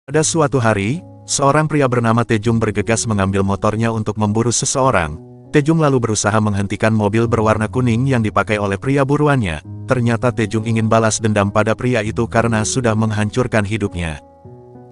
Pada suatu hari, seorang pria bernama Taejung bergegas mengambil motornya untuk memburu seseorang. Taejung lalu berusaha menghentikan mobil berwarna kuning yang dipakai oleh pria buruannya. Ternyata Taejung ingin balas dendam pada pria itu karena sudah menghancurkan hidupnya.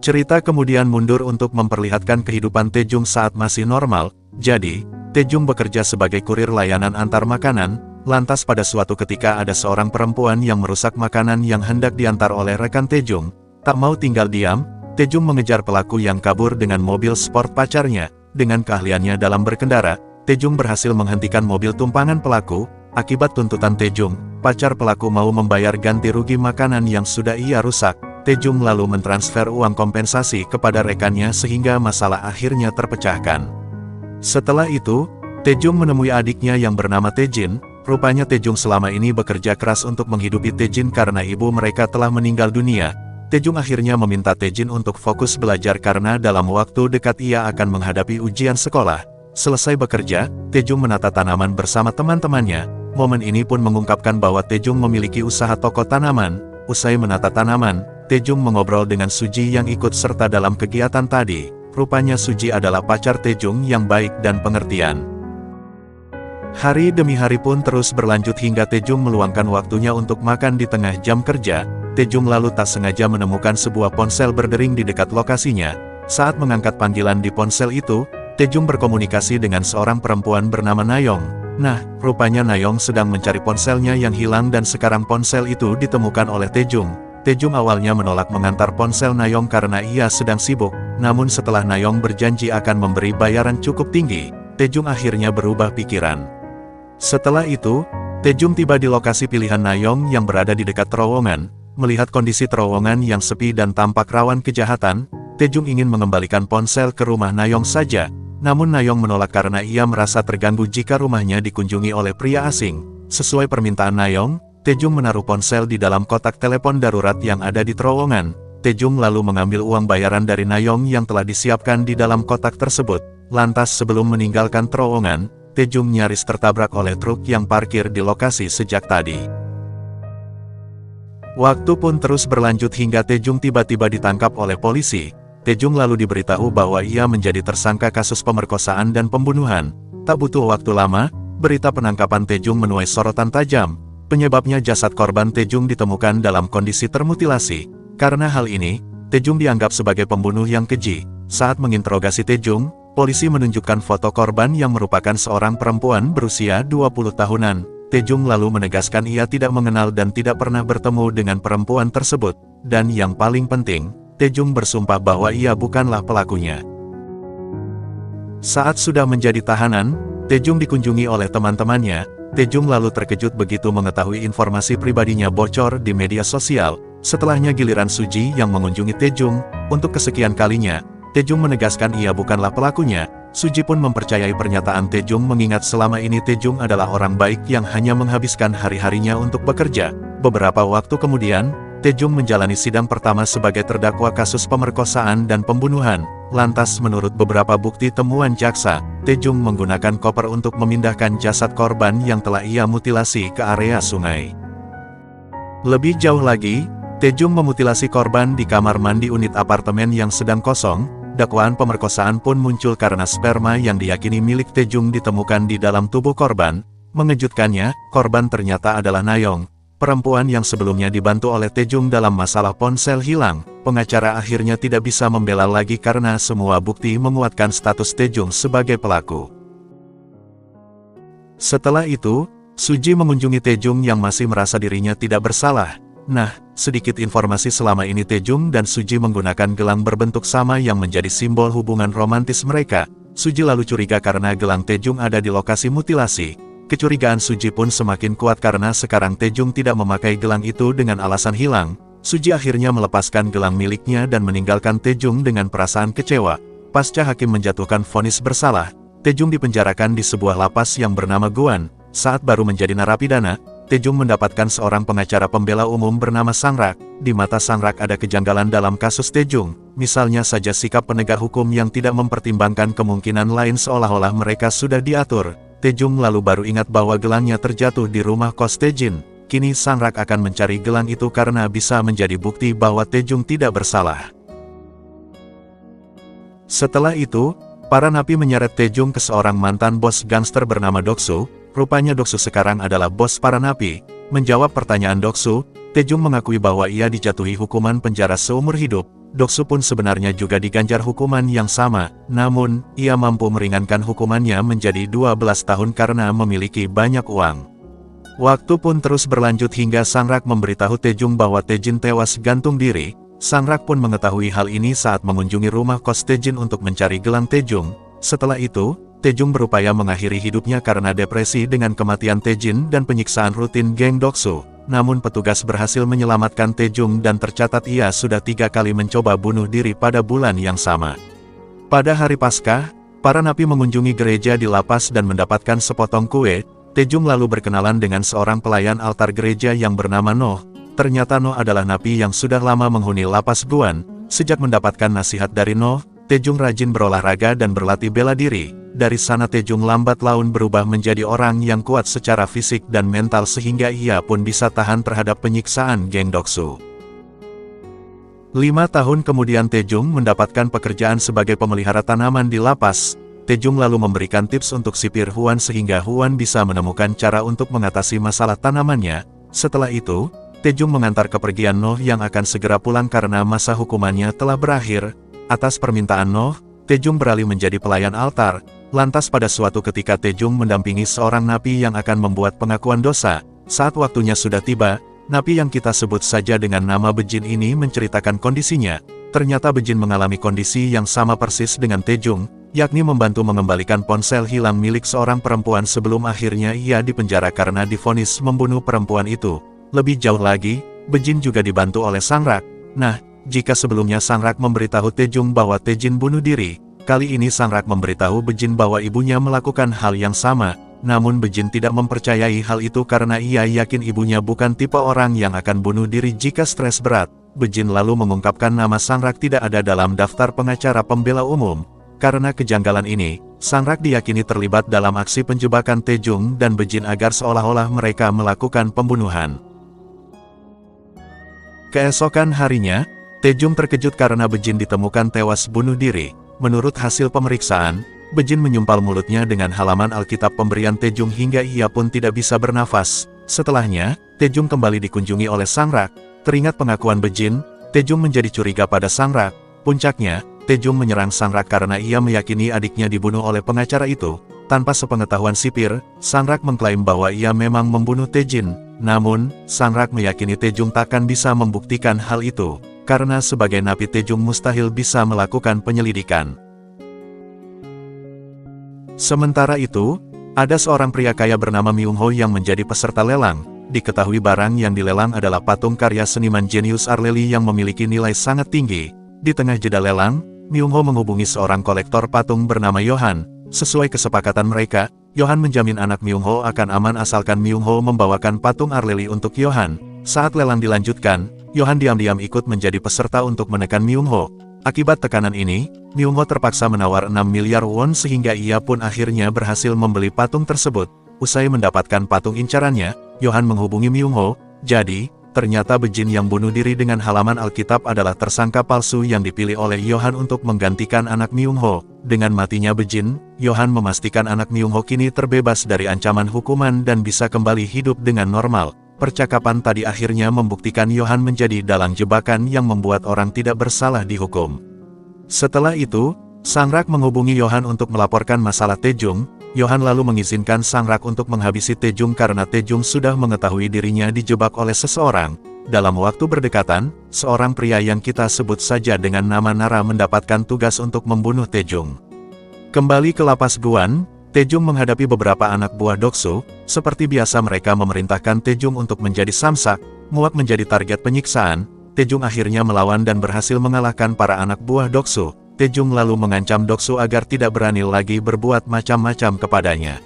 Cerita kemudian mundur untuk memperlihatkan kehidupan Taejung saat masih normal. Jadi, Taejung bekerja sebagai kurir layanan antar makanan. Lantas pada suatu ketika ada seorang perempuan yang merusak makanan yang hendak diantar oleh rekan Taejung. Tak mau tinggal diam, Taejung mengejar pelaku yang kabur dengan mobil sport pacarnya. Dengan keahliannya dalam berkendara, Taejung berhasil menghentikan mobil tumpangan pelaku. Akibat tuntutan Taejung, pacar pelaku mau membayar ganti rugi makanan yang sudah ia rusak. Taejung lalu mentransfer uang kompensasi kepada rekannya sehingga masalah akhirnya terpecahkan. Setelah itu, Taejung menemui adiknya yang bernama Taejin. Rupanya Taejung selama ini bekerja keras untuk menghidupi Taejin karena ibu mereka telah meninggal dunia. Taejung akhirnya meminta Taejin untuk fokus belajar karena dalam waktu dekat ia akan menghadapi ujian sekolah. Selesai bekerja, Taejung menata tanaman bersama teman-temannya. Momen ini pun mengungkapkan bahwa Taejung memiliki usaha toko tanaman. Usai menata tanaman, Taejung mengobrol dengan Suji yang ikut serta dalam kegiatan tadi. Rupanya Suji adalah pacar Taejung yang baik dan pengertian. Hari demi hari pun terus berlanjut hingga Taejung meluangkan waktunya untuk makan di tengah jam kerja. Taejung lalu tak sengaja menemukan sebuah ponsel berdering di dekat lokasinya. Saat mengangkat panggilan di ponsel itu, Taejung berkomunikasi dengan seorang perempuan bernama Nayong. Nah, rupanya Nayong sedang mencari ponselnya yang hilang dan sekarang ponsel itu ditemukan oleh Taejung. Taejung awalnya menolak mengantar ponsel Nayong karena ia sedang sibuk. Namun setelah Nayong berjanji akan memberi bayaran cukup tinggi, Taejung akhirnya berubah pikiran. Setelah itu, Taejung tiba di lokasi pilihan Nayong yang berada di dekat terowongan. Melihat kondisi terowongan yang sepi dan tampak rawan kejahatan, Taejung ingin mengembalikan ponsel ke rumah Nayong saja. Namun Nayong menolak karena ia merasa terganggu jika rumahnya dikunjungi oleh pria asing. Sesuai permintaan Nayong, Taejung menaruh ponsel di dalam kotak telepon darurat yang ada di terowongan. Taejung lalu mengambil uang bayaran dari Nayong yang telah disiapkan di dalam kotak tersebut. Lantas sebelum meninggalkan terowongan, Taejung nyaris tertabrak oleh truk yang parkir di lokasi sejak tadi. Waktu pun terus berlanjut hingga Taejung tiba-tiba ditangkap oleh polisi. Taejung lalu diberitahu bahwa ia menjadi tersangka kasus pemerkosaan dan pembunuhan. Tak butuh waktu lama, berita penangkapan Taejung menuai sorotan tajam. Penyebabnya jasad korban Taejung ditemukan dalam kondisi termutilasi. Karena hal ini, Taejung dianggap sebagai pembunuh yang keji. Saat menginterogasi Taejung, polisi menunjukkan foto korban yang merupakan seorang perempuan berusia 20 tahunan. Taejung lalu menegaskan ia tidak mengenal dan tidak pernah bertemu dengan perempuan tersebut. Dan yang paling penting, Taejung bersumpah bahwa ia bukanlah pelakunya. Saat sudah menjadi tahanan, Taejung dikunjungi oleh teman-temannya. Taejung lalu terkejut begitu mengetahui informasi pribadinya bocor di media sosial. Setelahnya giliran Suji yang mengunjungi Taejung. Untuk kesekian kalinya, Taejung menegaskan ia bukanlah pelakunya. Suji pun mempercayai pernyataan Taejung mengingat selama ini Taejung adalah orang baik yang hanya menghabiskan hari-harinya untuk bekerja. Beberapa waktu kemudian, Taejung menjalani sidang pertama sebagai terdakwa kasus pemerkosaan dan pembunuhan. Lantas menurut beberapa bukti temuan jaksa, Taejung menggunakan koper untuk memindahkan jasad korban yang telah ia mutilasi ke area sungai. Lebih jauh lagi, Taejung memutilasi korban di kamar mandi unit apartemen yang sedang kosong. Dakwaan pemerkosaan pun muncul karena sperma yang diyakini milik Taejung ditemukan di dalam tubuh korban. Mengejutkannya, korban ternyata adalah Nayong, perempuan yang sebelumnya dibantu oleh Taejung dalam masalah ponsel hilang. Pengacara akhirnya tidak bisa membela lagi karena semua bukti menguatkan status Taejung sebagai pelaku. Setelah itu, Suji mengunjungi Taejung yang masih merasa dirinya tidak bersalah. Nah, sedikit informasi selama ini Taejung dan Suji menggunakan gelang berbentuk sama yang menjadi simbol hubungan romantis mereka. Suji lalu curiga karena gelang Taejung ada di lokasi mutilasi. Kecurigaan Suji pun semakin kuat karena sekarang Taejung tidak memakai gelang itu dengan alasan hilang. Suji akhirnya melepaskan gelang miliknya dan meninggalkan Taejung dengan perasaan kecewa. Pasca hakim menjatuhkan vonis bersalah, Taejung dipenjarakan di sebuah lapas yang bernama Guan. Saat baru menjadi narapidana, Taejung mendapatkan seorang pengacara pembela umum bernama Sangrak. Di mata Sangrak ada kejanggalan dalam kasus Taejung. Misalnya saja sikap penegak hukum yang tidak mempertimbangkan kemungkinan lain seolah-olah mereka sudah diatur. Taejung lalu baru ingat bahwa gelangnya terjatuh di rumah kos Taejin. Kini Sangrak akan mencari gelang itu karena bisa menjadi bukti bahwa Taejung tidak bersalah. Setelah itu, para napi menyeret Taejung ke seorang mantan bos gangster bernama Doksu. Rupanya Doksu sekarang adalah bos para napi. Menjawab pertanyaan Doksu, Taejung mengakui bahwa ia dijatuhi hukuman penjara seumur hidup. Doksu pun sebenarnya juga diganjar hukuman yang sama, namun, ia mampu meringankan hukumannya menjadi 12 tahun karena memiliki banyak uang. Waktu pun terus berlanjut hingga Sangrak memberitahu Taejung bahwa Taejin tewas gantung diri. Sangrak pun mengetahui hal ini saat mengunjungi rumah kos Taejin untuk mencari gelang Taejung. Setelah itu, Taejung berupaya mengakhiri hidupnya karena depresi dengan kematian Taejin dan penyiksaan rutin geng Doksu. Namun petugas berhasil menyelamatkan Taejung dan tercatat ia sudah 3 kali mencoba bunuh diri pada bulan yang sama. Pada hari Paskah, para napi mengunjungi gereja di lapas dan mendapatkan sepotong kue. Taejung lalu berkenalan dengan seorang pelayan altar gereja yang bernama Noh. Ternyata Noh adalah napi yang sudah lama menghuni lapas Guan. Sejak mendapatkan nasihat dari Noh, Taejung rajin berolahraga dan berlatih bela diri. Dari sana Taejung lambat laun berubah menjadi orang yang kuat secara fisik dan mental sehingga ia pun bisa tahan terhadap penyiksaan geng Doksu. 5 tahun kemudian Taejung mendapatkan pekerjaan sebagai pemelihara tanaman di lapas. Taejung lalu memberikan tips untuk sipir Huan sehingga Huan bisa menemukan cara untuk mengatasi masalah tanamannya. Setelah itu, Taejung mengantar kepergian Noh yang akan segera pulang karena masa hukumannya telah berakhir. Atas permintaan Noh, Taejung beralih menjadi pelayan altar. Lantas pada suatu ketika Taejung mendampingi seorang napi yang akan membuat pengakuan dosa. Saat waktunya sudah tiba, napi yang kita sebut saja dengan nama Bejin ini menceritakan kondisinya. Ternyata Bejin mengalami kondisi yang sama persis dengan Taejung, yakni membantu mengembalikan ponsel hilang milik seorang perempuan sebelum akhirnya ia dipenjara karena divonis membunuh perempuan itu. Lebih jauh lagi, Bejin juga dibantu oleh Sangrak. Nah, jika sebelumnya Sangrak memberitahu Taejung bahwa Taejin bunuh diri, kali ini Sangrak memberitahu Bejin bahwa ibunya melakukan hal yang sama. Namun Bejin tidak mempercayai hal itu karena ia yakin ibunya bukan tipe orang yang akan bunuh diri jika stres berat. Bejin lalu mengungkapkan nama Sangrak tidak ada dalam daftar pengacara pembela umum. Karena kejanggalan ini, Sangrak diyakini terlibat dalam aksi penjebakan Taejung dan Bejin agar seolah-olah mereka melakukan pembunuhan. Keesokan harinya, Taejung terkejut karena Bejin ditemukan tewas bunuh diri. Menurut hasil pemeriksaan, Bejin menyumpal mulutnya dengan halaman Alkitab pemberian Taejung hingga ia pun tidak bisa bernafas. Setelahnya, Taejung kembali dikunjungi oleh Sangrak. Teringat pengakuan Bejin, Taejung menjadi curiga pada Sangrak. Puncaknya, Taejung menyerang Sangrak karena ia meyakini adiknya dibunuh oleh pengacara itu. Tanpa sepengetahuan sipir, Sangrak mengklaim bahwa ia memang membunuh Taejin. Namun, Sangrak meyakini Taejung takkan bisa membuktikan hal itu, karena sebagai napi Taejung mustahil bisa melakukan penyelidikan. Sementara itu, ada seorang pria kaya bernama Myung-ho yang menjadi peserta lelang. Diketahui barang yang dilelang adalah patung karya seniman jenius Arleli yang memiliki nilai sangat tinggi. Di tengah jeda lelang, Myung-ho menghubungi seorang kolektor patung bernama Yohan. Sesuai kesepakatan mereka, Yohan menjamin anak Myung-ho akan aman asalkan Myung-ho membawakan patung Arleli untuk Yohan. Saat lelang dilanjutkan, Yohan diam-diam ikut menjadi peserta untuk menekan Myung-ho. Akibat tekanan ini, Myung-ho terpaksa menawar 6 miliar won sehingga ia pun akhirnya berhasil membeli patung tersebut. Usai mendapatkan patung incarannya, Yohan menghubungi Myung-ho. Jadi, ternyata Bejin yang bunuh diri dengan halaman Alkitab adalah tersangka palsu yang dipilih oleh Yohan untuk menggantikan anak Myung-ho. Dengan matinya Bejin, Yohan memastikan anak Myung-ho kini terbebas dari ancaman hukuman dan bisa kembali hidup dengan normal. Percakapan tadi akhirnya membuktikan Yohan menjadi dalang jebakan yang membuat orang tidak bersalah dihukum. Setelah itu, Sangrak menghubungi Yohan untuk melaporkan masalah Taejung. Yohan lalu mengizinkan Sangrak untuk menghabisi Taejung karena Taejung sudah mengetahui dirinya dijebak oleh seseorang. Dalam waktu berdekatan, seorang pria yang kita sebut saja dengan nama Nara mendapatkan tugas untuk membunuh Taejung. Kembali ke lapas Guan, Taejung menghadapi beberapa anak buah Doksu. Seperti biasa mereka memerintahkan Taejung untuk menjadi samsak. Muak menjadi target penyiksaan, Taejung akhirnya melawan dan berhasil mengalahkan para anak buah Doksu. Taejung lalu mengancam Doksu agar tidak berani lagi berbuat macam-macam kepadanya.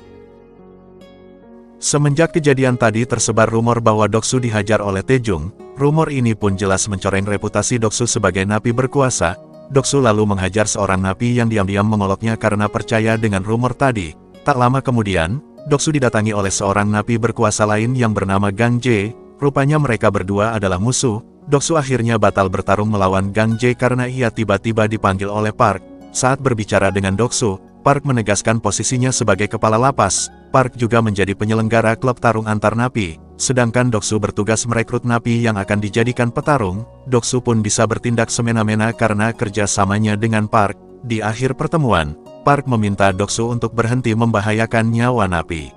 Semenjak kejadian tadi tersebar rumor bahwa Doksu dihajar oleh Taejung. Rumor ini pun jelas mencoreng reputasi Doksu sebagai napi berkuasa. Doksu lalu menghajar seorang napi yang diam-diam mengoloknya karena percaya dengan rumor tadi. Tak lama kemudian, Doksu didatangi oleh seorang napi berkuasa lain yang bernama Gang Jae. Rupanya mereka berdua adalah musuh. Doksu akhirnya batal bertarung melawan Gang Jae karena ia tiba-tiba dipanggil oleh Park. Saat berbicara dengan Doksu, Park menegaskan posisinya sebagai kepala lapas. Park juga menjadi penyelenggara klub tarung antar napi, sedangkan Doksu bertugas merekrut napi yang akan dijadikan petarung. Doksu pun bisa bertindak semena-mena karena kerjasamanya dengan Park. Di akhir pertemuan, Park meminta Doksu untuk berhenti membahayakan nyawa napi.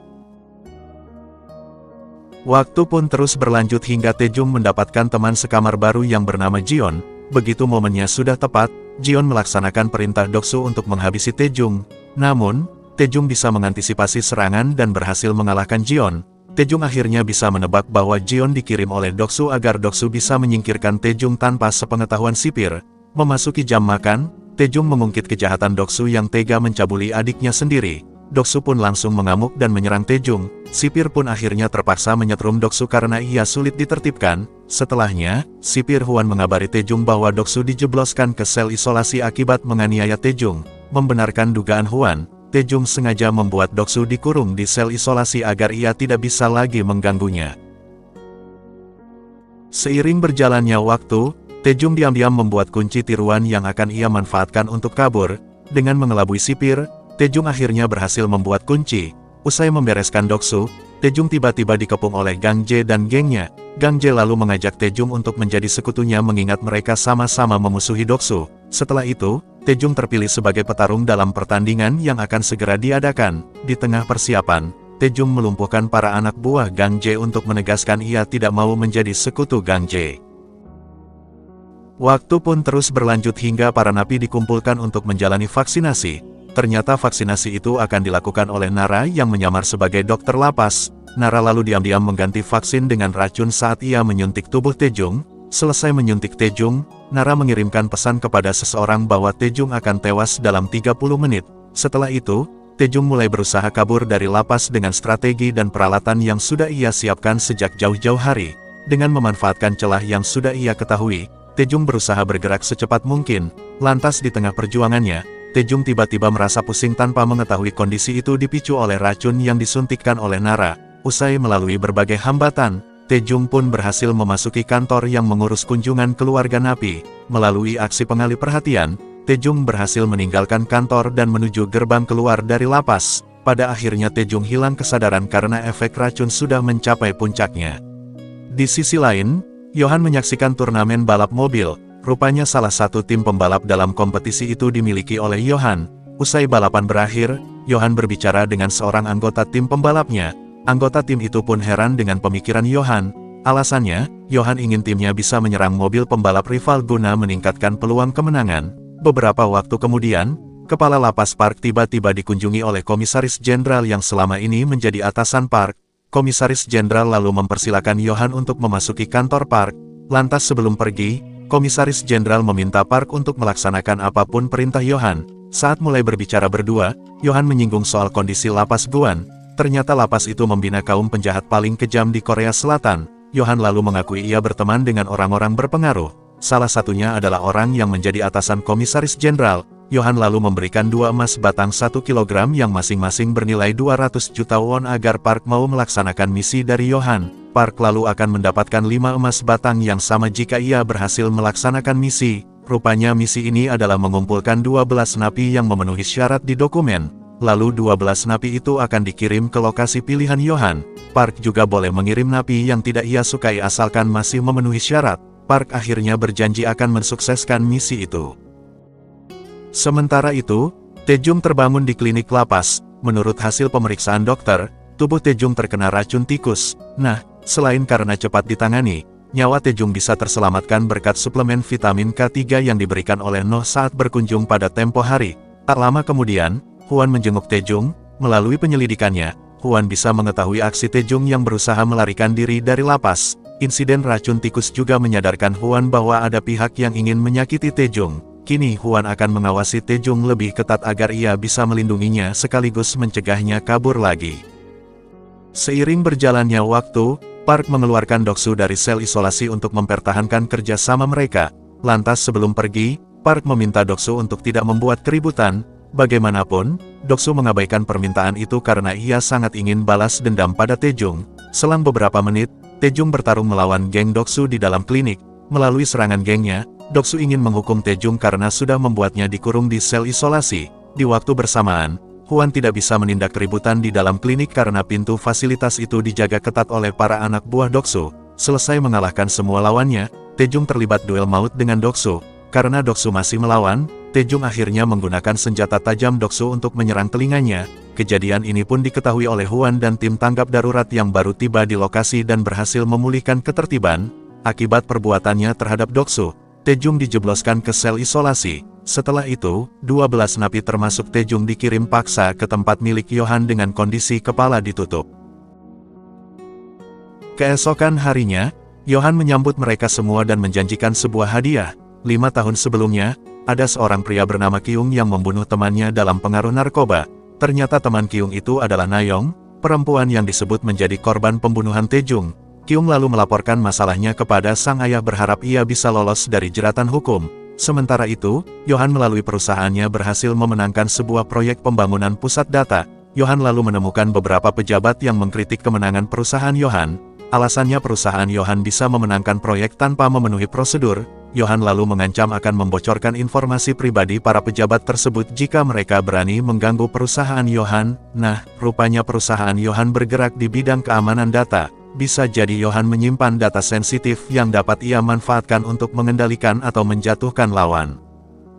Waktu pun terus berlanjut hingga Taejung mendapatkan teman sekamar baru yang bernama Jion. Begitu momennya sudah tepat, Jion melaksanakan perintah Doksu untuk menghabisi Taejung. Namun, Taejung bisa mengantisipasi serangan dan berhasil mengalahkan Jion. Taejung akhirnya bisa menebak bahwa Jion dikirim oleh Doksu agar Doksu bisa menyingkirkan Taejung tanpa sepengetahuan sipir. Memasuki jam makan, Taejung mengungkit kejahatan Doksu yang tega mencabuli adiknya sendiri. Doksu pun langsung mengamuk dan menyerang Taejung. Sipir pun akhirnya terpaksa menyetrum Doksu karena ia sulit ditertibkan. Setelahnya, Sipir Huan mengabari Taejung bahwa Doksu dijebloskan ke sel isolasi akibat menganiaya Taejung. Membenarkan dugaan Huan, Taejung sengaja membuat Doksu dikurung di sel isolasi agar ia tidak bisa lagi mengganggunya. Seiring berjalannya waktu, Taejung diam-diam membuat kunci tiruan yang akan ia manfaatkan untuk kabur. Dengan mengelabui Sipir, Taejung akhirnya berhasil membuat kunci. Usai membereskan Doksu, Taejung tiba-tiba dikepung oleh Gang Jae dan gengnya. Gang Jae lalu mengajak Taejung untuk menjadi sekutunya mengingat mereka sama-sama memusuhi Doksu. Setelah itu, Taejung terpilih sebagai petarung dalam pertandingan yang akan segera diadakan. Di tengah persiapan, Taejung melumpuhkan para anak buah Gang Jae untuk menegaskan ia tidak mau menjadi sekutu Gang Jae. Waktu pun terus berlanjut hingga para napi dikumpulkan untuk menjalani vaksinasi. Ternyata vaksinasi itu akan dilakukan oleh Nara yang menyamar sebagai dokter lapas. Nara lalu diam-diam mengganti vaksin dengan racun saat ia menyuntik tubuh Taejung. Selesai menyuntik Taejung, Nara mengirimkan pesan kepada seseorang bahwa Taejung akan tewas dalam 30 menit. Setelah itu, Taejung mulai berusaha kabur dari lapas dengan strategi dan peralatan yang sudah ia siapkan sejak jauh-jauh hari. Dengan memanfaatkan celah yang sudah ia ketahui, Taejung berusaha bergerak secepat mungkin. Lantas di tengah perjuangannya, Taejung tiba-tiba merasa pusing tanpa mengetahui kondisi itu dipicu oleh racun yang disuntikkan oleh Nara. Usai melalui berbagai hambatan, Taejung pun berhasil memasuki kantor yang mengurus kunjungan keluarga napi. Melalui aksi pengalih perhatian, Taejung berhasil meninggalkan kantor dan menuju gerbang keluar dari lapas. Pada akhirnya Taejung hilang kesadaran karena efek racun sudah mencapai puncaknya. Di sisi lain, Yohan menyaksikan turnamen balap mobil. Rupanya salah satu tim pembalap dalam kompetisi itu dimiliki oleh Yohan. Usai balapan berakhir, Yohan berbicara dengan seorang anggota tim pembalapnya. Anggota tim itu pun heran dengan pemikiran Yohan. Alasannya, Yohan ingin timnya bisa menyerang mobil pembalap rival guna meningkatkan peluang kemenangan. Beberapa waktu kemudian, Kepala Lapas Park tiba-tiba dikunjungi oleh Komisaris Jenderal yang selama ini menjadi atasan Park. Komisaris Jenderal lalu mempersilakan Yohan untuk memasuki kantor Park. Lantas sebelum pergi, Komisaris Jenderal meminta Park untuk melaksanakan apapun perintah Yohan. Saat mulai berbicara berdua, Yohan menyinggung soal kondisi lapas Guan. Ternyata lapas itu membina kaum penjahat paling kejam di Korea Selatan. Yohan lalu mengakui ia berteman dengan orang-orang berpengaruh. Salah satunya adalah orang yang menjadi atasan Komisaris Jenderal. Yohan lalu memberikan 2 emas batang 1 kilogram yang masing-masing bernilai 200 juta won agar Park mau melaksanakan misi dari Yohan. Park lalu akan mendapatkan 5 emas batang yang sama jika ia berhasil melaksanakan misi. Rupanya misi ini adalah mengumpulkan 12 napi yang memenuhi syarat di dokumen. Lalu 12 napi itu akan dikirim ke lokasi pilihan Yohan. Park juga boleh mengirim napi yang tidak ia sukai asalkan masih memenuhi syarat. Park akhirnya berjanji akan mensukseskan misi itu. Sementara itu, Taejung terbangun di klinik lapas. Menurut hasil pemeriksaan dokter, tubuh Taejung terkena racun tikus. Nah, selain karena cepat ditangani, nyawa Taejung bisa terselamatkan berkat suplemen vitamin K3 yang diberikan oleh Noh saat berkunjung pada tempo hari. Tak lama kemudian, Huan menjenguk Taejung. Melalui penyelidikannya, Huan bisa mengetahui aksi Taejung yang berusaha melarikan diri dari lapas. Insiden racun tikus juga menyadarkan Huan bahwa ada pihak yang ingin menyakiti Taejung. Kini Huan akan mengawasi Taejung lebih ketat agar ia bisa melindunginya sekaligus mencegahnya kabur lagi. Seiring berjalannya waktu, Park mengeluarkan Doksu dari sel isolasi untuk mempertahankan kerjasama mereka. Lantas sebelum pergi, Park meminta Doksu untuk tidak membuat keributan. Bagaimanapun, Doksu mengabaikan permintaan itu karena ia sangat ingin balas dendam pada Taejung. Selang beberapa menit, Taejung bertarung melawan geng Doksu di dalam klinik. Melalui serangan gengnya, Doksu ingin menghukum Taejung karena sudah membuatnya dikurung di sel isolasi. Di waktu bersamaan, Hwan tidak bisa menindak keributan di dalam klinik karena pintu fasilitas itu dijaga ketat oleh para anak buah Doksu. Selesai mengalahkan semua lawannya, Taejung terlibat duel maut dengan Doksu. Karena Doksu masih melawan, Taejung akhirnya menggunakan senjata tajam Doksu untuk menyerang telinganya. Kejadian ini pun diketahui oleh Hwan dan tim tanggap darurat yang baru tiba di lokasi dan berhasil memulihkan ketertiban. Akibat perbuatannya terhadap Doksu, Taejung dijebloskan ke sel isolasi. Setelah itu, 12 napi termasuk Taejung dikirim paksa ke tempat milik Yohan dengan kondisi kepala ditutup. Keesokan harinya, Yohan menyambut mereka semua dan menjanjikan sebuah hadiah. 5 tahun sebelumnya, ada seorang pria bernama Kyung yang membunuh temannya dalam pengaruh narkoba. Ternyata teman Kyung itu adalah Nayong, perempuan yang disebut menjadi korban pembunuhan Taejung. Kyung lalu melaporkan masalahnya kepada sang ayah berharap ia bisa lolos dari jeratan hukum. Sementara itu, Yohan melalui perusahaannya berhasil memenangkan sebuah proyek pembangunan pusat data. Yohan lalu menemukan beberapa pejabat yang mengkritik kemenangan perusahaan Yohan. Alasannya perusahaan Yohan bisa memenangkan proyek tanpa memenuhi prosedur. Yohan lalu mengancam akan membocorkan informasi pribadi para pejabat tersebut jika mereka berani mengganggu perusahaan Yohan. Nah, rupanya perusahaan Yohan bergerak di bidang keamanan data. Bisa jadi Yohan menyimpan data sensitif yang dapat ia manfaatkan untuk mengendalikan atau menjatuhkan lawan.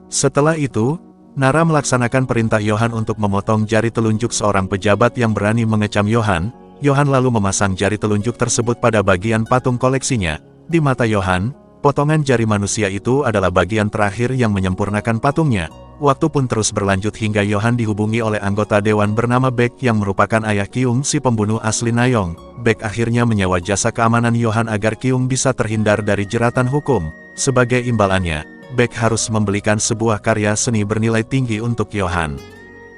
Setelah itu, Nara melaksanakan perintah Yohan untuk memotong jari telunjuk seorang pejabat yang berani mengecam Yohan. Yohan lalu memasang jari telunjuk tersebut pada bagian patung koleksinya. Di mata Yohan, potongan jari manusia itu adalah bagian terakhir yang menyempurnakan patungnya. Waktu pun terus berlanjut hingga Yohan dihubungi oleh anggota dewan bernama Baek yang merupakan ayah Kyung si pembunuh asli Nayong. Baek akhirnya menyewa jasa keamanan Yohan agar Kyung bisa terhindar dari jeratan hukum. Sebagai imbalannya, Baek harus membelikan sebuah karya seni bernilai tinggi untuk Yohan.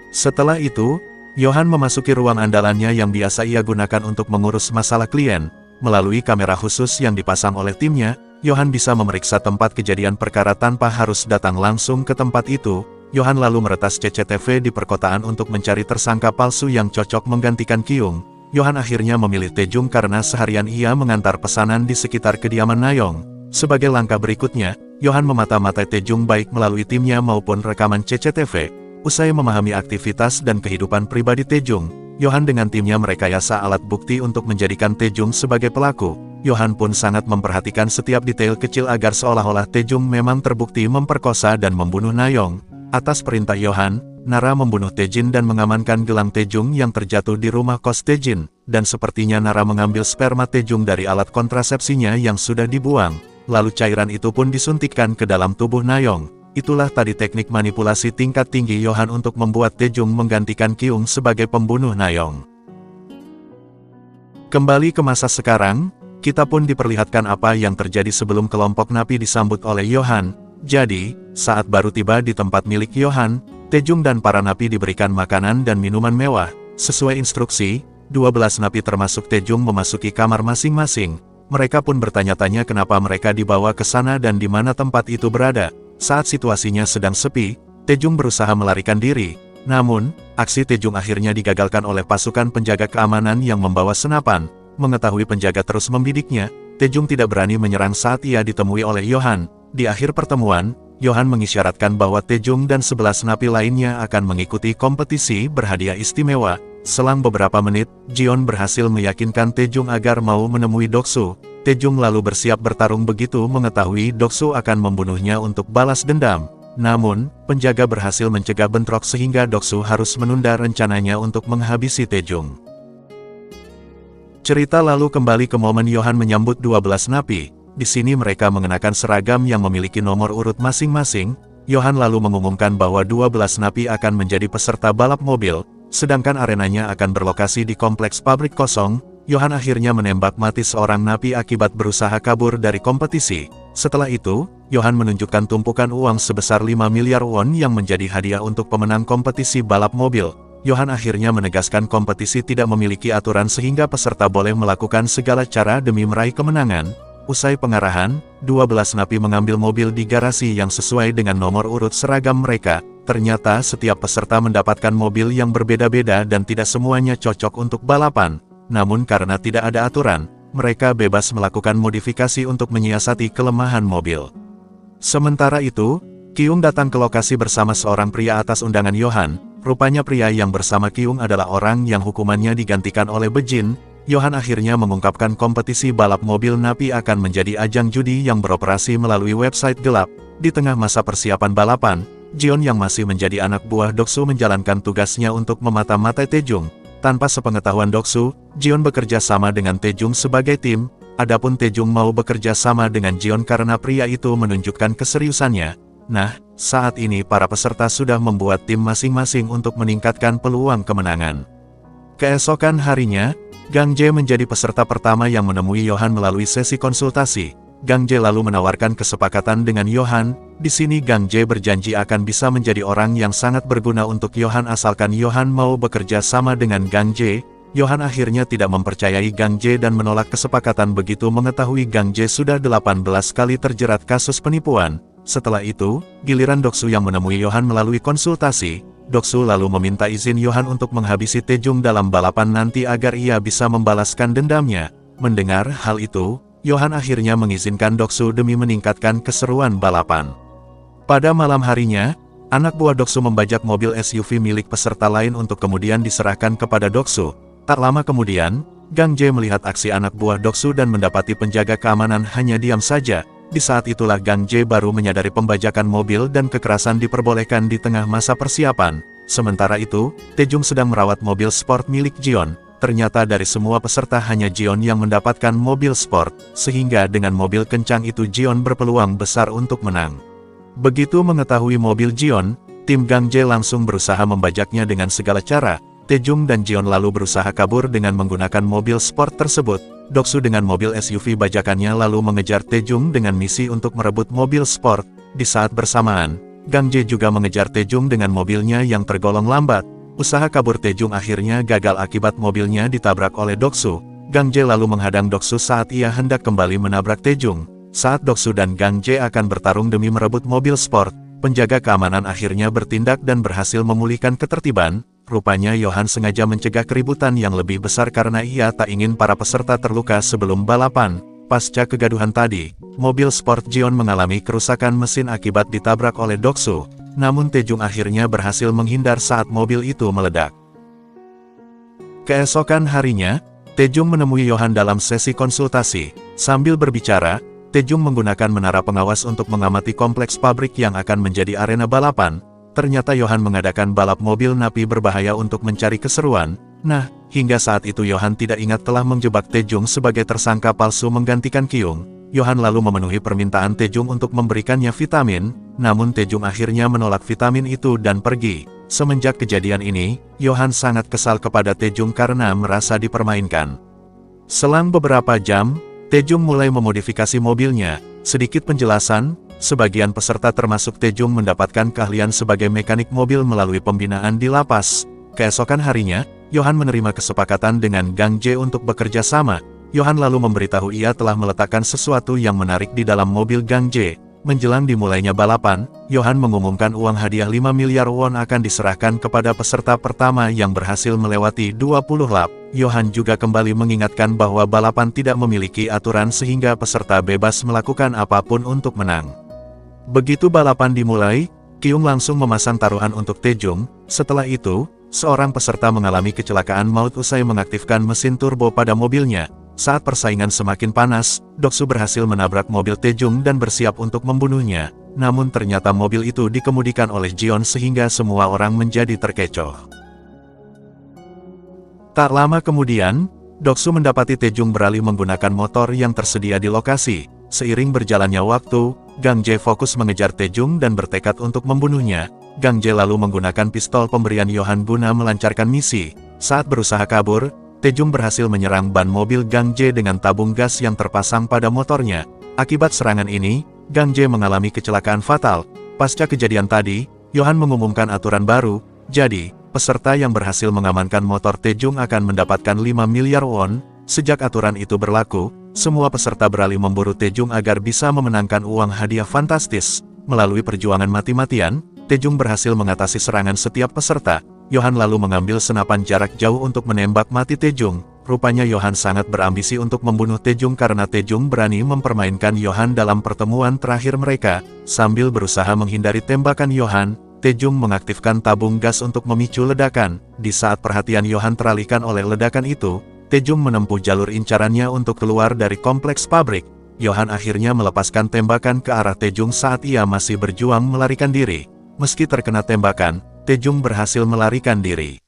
Setelah itu, Yohan memasuki ruang andalannya yang biasa ia gunakan untuk mengurus masalah klien. Melalui kamera khusus yang dipasang oleh timnya, Yohan bisa memeriksa tempat kejadian perkara tanpa harus datang langsung ke tempat itu. Yohan lalu meretas CCTV di perkotaan untuk mencari tersangka palsu yang cocok menggantikan Kyung. Yohan akhirnya memilih Taejung karena seharian ia mengantar pesanan di sekitar kediaman Nayong. Sebagai langkah berikutnya, Yohan memata-matai Taejung baik melalui timnya maupun rekaman CCTV. Usai memahami aktivitas dan kehidupan pribadi Taejung, Yohan dengan timnya merekayasa alat bukti untuk menjadikan Taejung sebagai pelaku. Yohan pun sangat memperhatikan setiap detail kecil agar seolah-olah Taejung memang terbukti memperkosa dan membunuh Nayong. Atas perintah Yohan, Nara membunuh Taejin dan mengamankan gelang Taejung yang terjatuh di rumah kos Taejin. Dan sepertinya Nara mengambil sperma Taejung dari alat kontrasepsinya yang sudah dibuang. Lalu cairan itu pun disuntikkan ke dalam tubuh Nayong. Itulah tadi teknik manipulasi tingkat tinggi Yohan untuk membuat Taejung menggantikan Kyung sebagai pembunuh Nayong. Kembali ke masa sekarang, kita pun diperlihatkan apa yang terjadi sebelum kelompok napi disambut oleh Yohan. Jadi, saat baru tiba di tempat milik Yohan, Taejung dan para napi diberikan makanan dan minuman mewah. Sesuai instruksi, 12 napi termasuk Taejung memasuki kamar masing-masing. Mereka pun bertanya-tanya kenapa mereka dibawa ke sana dan di mana tempat itu berada. Saat situasinya sedang sepi, Taejung berusaha melarikan diri. Namun, aksi Taejung akhirnya digagalkan oleh pasukan penjaga keamanan yang membawa senapan. Mengetahui penjaga terus membidiknya, Taejung tidak berani menyerang saat ia ditemui oleh Yohan. Di akhir pertemuan, Yohan mengisyaratkan bahwa Taejung dan 11 napi lainnya akan mengikuti kompetisi berhadiah istimewa. Selang beberapa menit, Jion berhasil meyakinkan Taejung agar mau menemui Doksu. Taejung lalu bersiap bertarung begitu mengetahui Doksu akan membunuhnya untuk balas dendam. Namun, penjaga berhasil mencegah bentrok sehingga Doksu harus menunda rencananya untuk menghabisi Taejung. Cerita lalu kembali ke momen Yohan menyambut 12 napi. Di sini mereka mengenakan seragam yang memiliki nomor urut masing-masing. Yohan lalu mengumumkan bahwa 12 napi akan menjadi peserta balap mobil, sedangkan arenanya akan berlokasi di kompleks pabrik kosong. Yohan akhirnya menembak mati seorang napi akibat berusaha kabur dari kompetisi. Setelah itu, Yohan menunjukkan tumpukan uang sebesar 5 miliar won yang menjadi hadiah untuk pemenang kompetisi balap mobil. Yohan akhirnya menegaskan kompetisi tidak memiliki aturan sehingga peserta boleh melakukan segala cara demi meraih kemenangan. Usai pengarahan, 12 napi mengambil mobil di garasi yang sesuai dengan nomor urut seragam mereka. Ternyata setiap peserta mendapatkan mobil yang berbeda-beda dan tidak semuanya cocok untuk balapan. Namun karena tidak ada aturan, mereka bebas melakukan modifikasi untuk menyiasati kelemahan mobil. Sementara itu, Kyung datang ke lokasi bersama seorang pria atas undangan Yohan. Rupanya pria yang bersama Kyung adalah orang yang hukumannya digantikan oleh Bejin. Yohan akhirnya mengungkapkan kompetisi balap mobil Napi akan menjadi ajang judi yang beroperasi melalui website gelap. Di tengah masa persiapan balapan, Jeon yang masih menjadi anak buah Doksu menjalankan tugasnya untuk memata-matai Taejung. Tanpa sepengetahuan Doksu, Jeon bekerja sama dengan Taejung sebagai tim. Adapun Taejung mau bekerja sama dengan Jeon karena pria itu menunjukkan keseriusannya. Nah, saat ini para peserta sudah membuat tim masing-masing untuk meningkatkan peluang kemenangan. Keesokan harinya, Gang Jae menjadi peserta pertama yang menemui Yohan melalui sesi konsultasi. Gang Jae lalu menawarkan kesepakatan dengan Yohan. Di sini Gang Jae berjanji akan bisa menjadi orang yang sangat berguna untuk Yohan asalkan Yohan mau bekerja sama dengan Gang Jae. Yohan akhirnya tidak mempercayai Gang Jae dan menolak kesepakatan begitu mengetahui Gang Jae sudah 18 kali terjerat kasus penipuan. Setelah itu, giliran Doksu yang menemui Yohan melalui konsultasi. Doksu lalu meminta izin Yohan untuk menghabisi Taejung dalam balapan nanti agar ia bisa membalaskan dendamnya. Mendengar hal itu, Yohan akhirnya mengizinkan Doksu demi meningkatkan keseruan balapan. Pada malam harinya, anak buah Doksu membajak mobil SUV milik peserta lain untuk kemudian diserahkan kepada Doksu. Tak lama kemudian, Gang Jae melihat aksi anak buah Doksu dan mendapati penjaga keamanan hanya diam saja. Di saat itulah Gang Jae baru menyadari pembajakan mobil dan kekerasan diperbolehkan di tengah masa persiapan. Sementara itu, Taejung sedang merawat mobil sport milik Jeon. Ternyata dari semua peserta hanya Jeon yang mendapatkan mobil sport, sehingga dengan mobil kencang itu Jeon berpeluang besar untuk menang. Begitu mengetahui mobil Jeon, tim Gang Jae langsung berusaha membajaknya dengan segala cara. Taejung dan Jeon lalu berusaha kabur dengan menggunakan mobil sport tersebut. Doksu dengan mobil SUV bajakannya lalu mengejar Taejung dengan misi untuk merebut mobil sport. Di saat bersamaan, Gang Jae juga mengejar Taejung dengan mobilnya yang tergolong lambat. Usaha kabur Taejung akhirnya gagal akibat mobilnya ditabrak oleh Doksu. Gang Jae lalu menghadang Doksu saat ia hendak kembali menabrak Taejung. Saat Doksu dan Gang Jae akan bertarung demi merebut mobil sport, penjaga keamanan akhirnya bertindak dan berhasil memulihkan ketertiban. Rupanya Yohan sengaja mencegah keributan yang lebih besar karena ia tak ingin para peserta terluka sebelum balapan. Pasca kegaduhan tadi, mobil sport Jeon mengalami kerusakan mesin akibat ditabrak oleh Doksu. Namun Taejung akhirnya berhasil menghindar saat mobil itu meledak. Keesokan harinya, Taejung menemui Yohan dalam sesi konsultasi. Sambil berbicara, Taejung menggunakan menara pengawas untuk mengamati kompleks pabrik yang akan menjadi arena balapan. Ternyata Yohan mengadakan balap mobil Napi berbahaya untuk mencari keseruan. Nah, hingga saat itu Yohan tidak ingat telah menjebak Taejung sebagai tersangka palsu menggantikan Kyung. Yohan lalu memenuhi permintaan Taejung untuk memberikannya vitamin, namun Taejung akhirnya menolak vitamin itu dan pergi. Semenjak kejadian ini, Yohan sangat kesal kepada Taejung karena merasa dipermainkan. Selang beberapa jam, Taejung mulai memodifikasi mobilnya. Sedikit penjelasan. Sebagian peserta termasuk Taejung mendapatkan keahlian sebagai mekanik mobil melalui pembinaan di lapas. Keesokan harinya, Yohan menerima kesepakatan dengan Gang Jae untuk bekerja sama. Yohan lalu memberitahu ia telah meletakkan sesuatu yang menarik di dalam mobil Gang Jae. Menjelang dimulainya balapan, Yohan mengumumkan uang hadiah 5 miliar won akan diserahkan kepada peserta pertama yang berhasil melewati 20 lap. Yohan juga kembali mengingatkan bahwa balapan tidak memiliki aturan sehingga peserta bebas melakukan apapun untuk menang. Begitu balapan dimulai, Kyung langsung memasang taruhan untuk Taejung. Setelah itu, seorang peserta mengalami kecelakaan maut usai mengaktifkan mesin turbo pada mobilnya. Saat persaingan semakin panas, Doksu berhasil menabrak mobil Taejung dan bersiap untuk membunuhnya. Namun ternyata mobil itu dikemudikan oleh Jeon sehingga semua orang menjadi terkecoh. Tak lama kemudian, Doksu mendapati Taejung beralih menggunakan motor yang tersedia di lokasi. Seiring berjalannya waktu, Gang Jae fokus mengejar Taejung dan bertekad untuk membunuhnya. Gang Jae lalu menggunakan pistol pemberian Yohan guna melancarkan misi. Saat berusaha kabur, Taejung berhasil menyerang ban mobil Gang Jae dengan tabung gas yang terpasang pada motornya. Akibat serangan ini, Gang Jae mengalami kecelakaan fatal. Pasca kejadian tadi, Yohan mengumumkan aturan baru, jadi, peserta yang berhasil mengamankan motor Taejung akan mendapatkan 5 miliar won. Sejak aturan itu berlaku, semua peserta beralih memburu Taejung agar bisa memenangkan uang hadiah fantastis. Melalui perjuangan mati-matian, Taejung berhasil mengatasi serangan setiap peserta. Yohan lalu mengambil senapan jarak jauh untuk menembak mati Taejung. rupanya Johan sangat berambisi untuk membunuh Taejung karena Taejung berani mempermainkan Johan dalam pertemuan terakhir mereka. Sambil berusaha menghindari tembakan Johan, Taejung mengaktifkan tabung gas untuk memicu ledakan. Di saat perhatian Johan teralihkan oleh ledakan itu, Taejung menempuh jalur incarannya untuk keluar dari kompleks pabrik. Johan akhirnya melepaskan tembakan ke arah Taejung saat ia masih berjuang melarikan diri. Meski terkena tembakan, Taejung berhasil melarikan diri.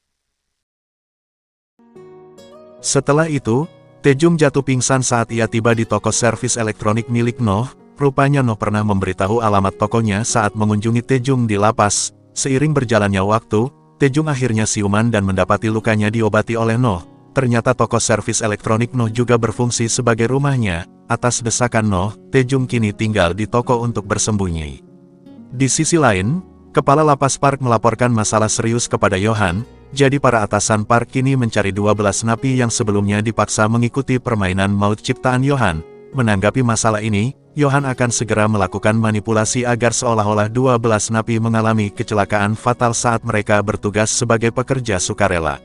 Setelah itu, Taejung jatuh pingsan saat ia tiba di toko servis elektronik milik Noh. Rupanya Noh pernah memberitahu alamat tokonya saat mengunjungi Taejung di lapas. Seiring berjalannya waktu, Taejung akhirnya siuman dan mendapati lukanya diobati oleh Noh. Ternyata toko servis elektronik Noh juga berfungsi sebagai rumahnya. Atas desakan Noh, Taejung kini tinggal di toko untuk bersembunyi. Di sisi lain, Kepala Lapas Park melaporkan masalah serius kepada Johan. Jadi para atasan Park kini mencari 12 napi yang sebelumnya dipaksa mengikuti permainan maut ciptaan Johan. Menanggapi masalah ini, Johan akan segera melakukan manipulasi agar seolah-olah 12 napi mengalami kecelakaan fatal saat mereka bertugas sebagai pekerja sukarela.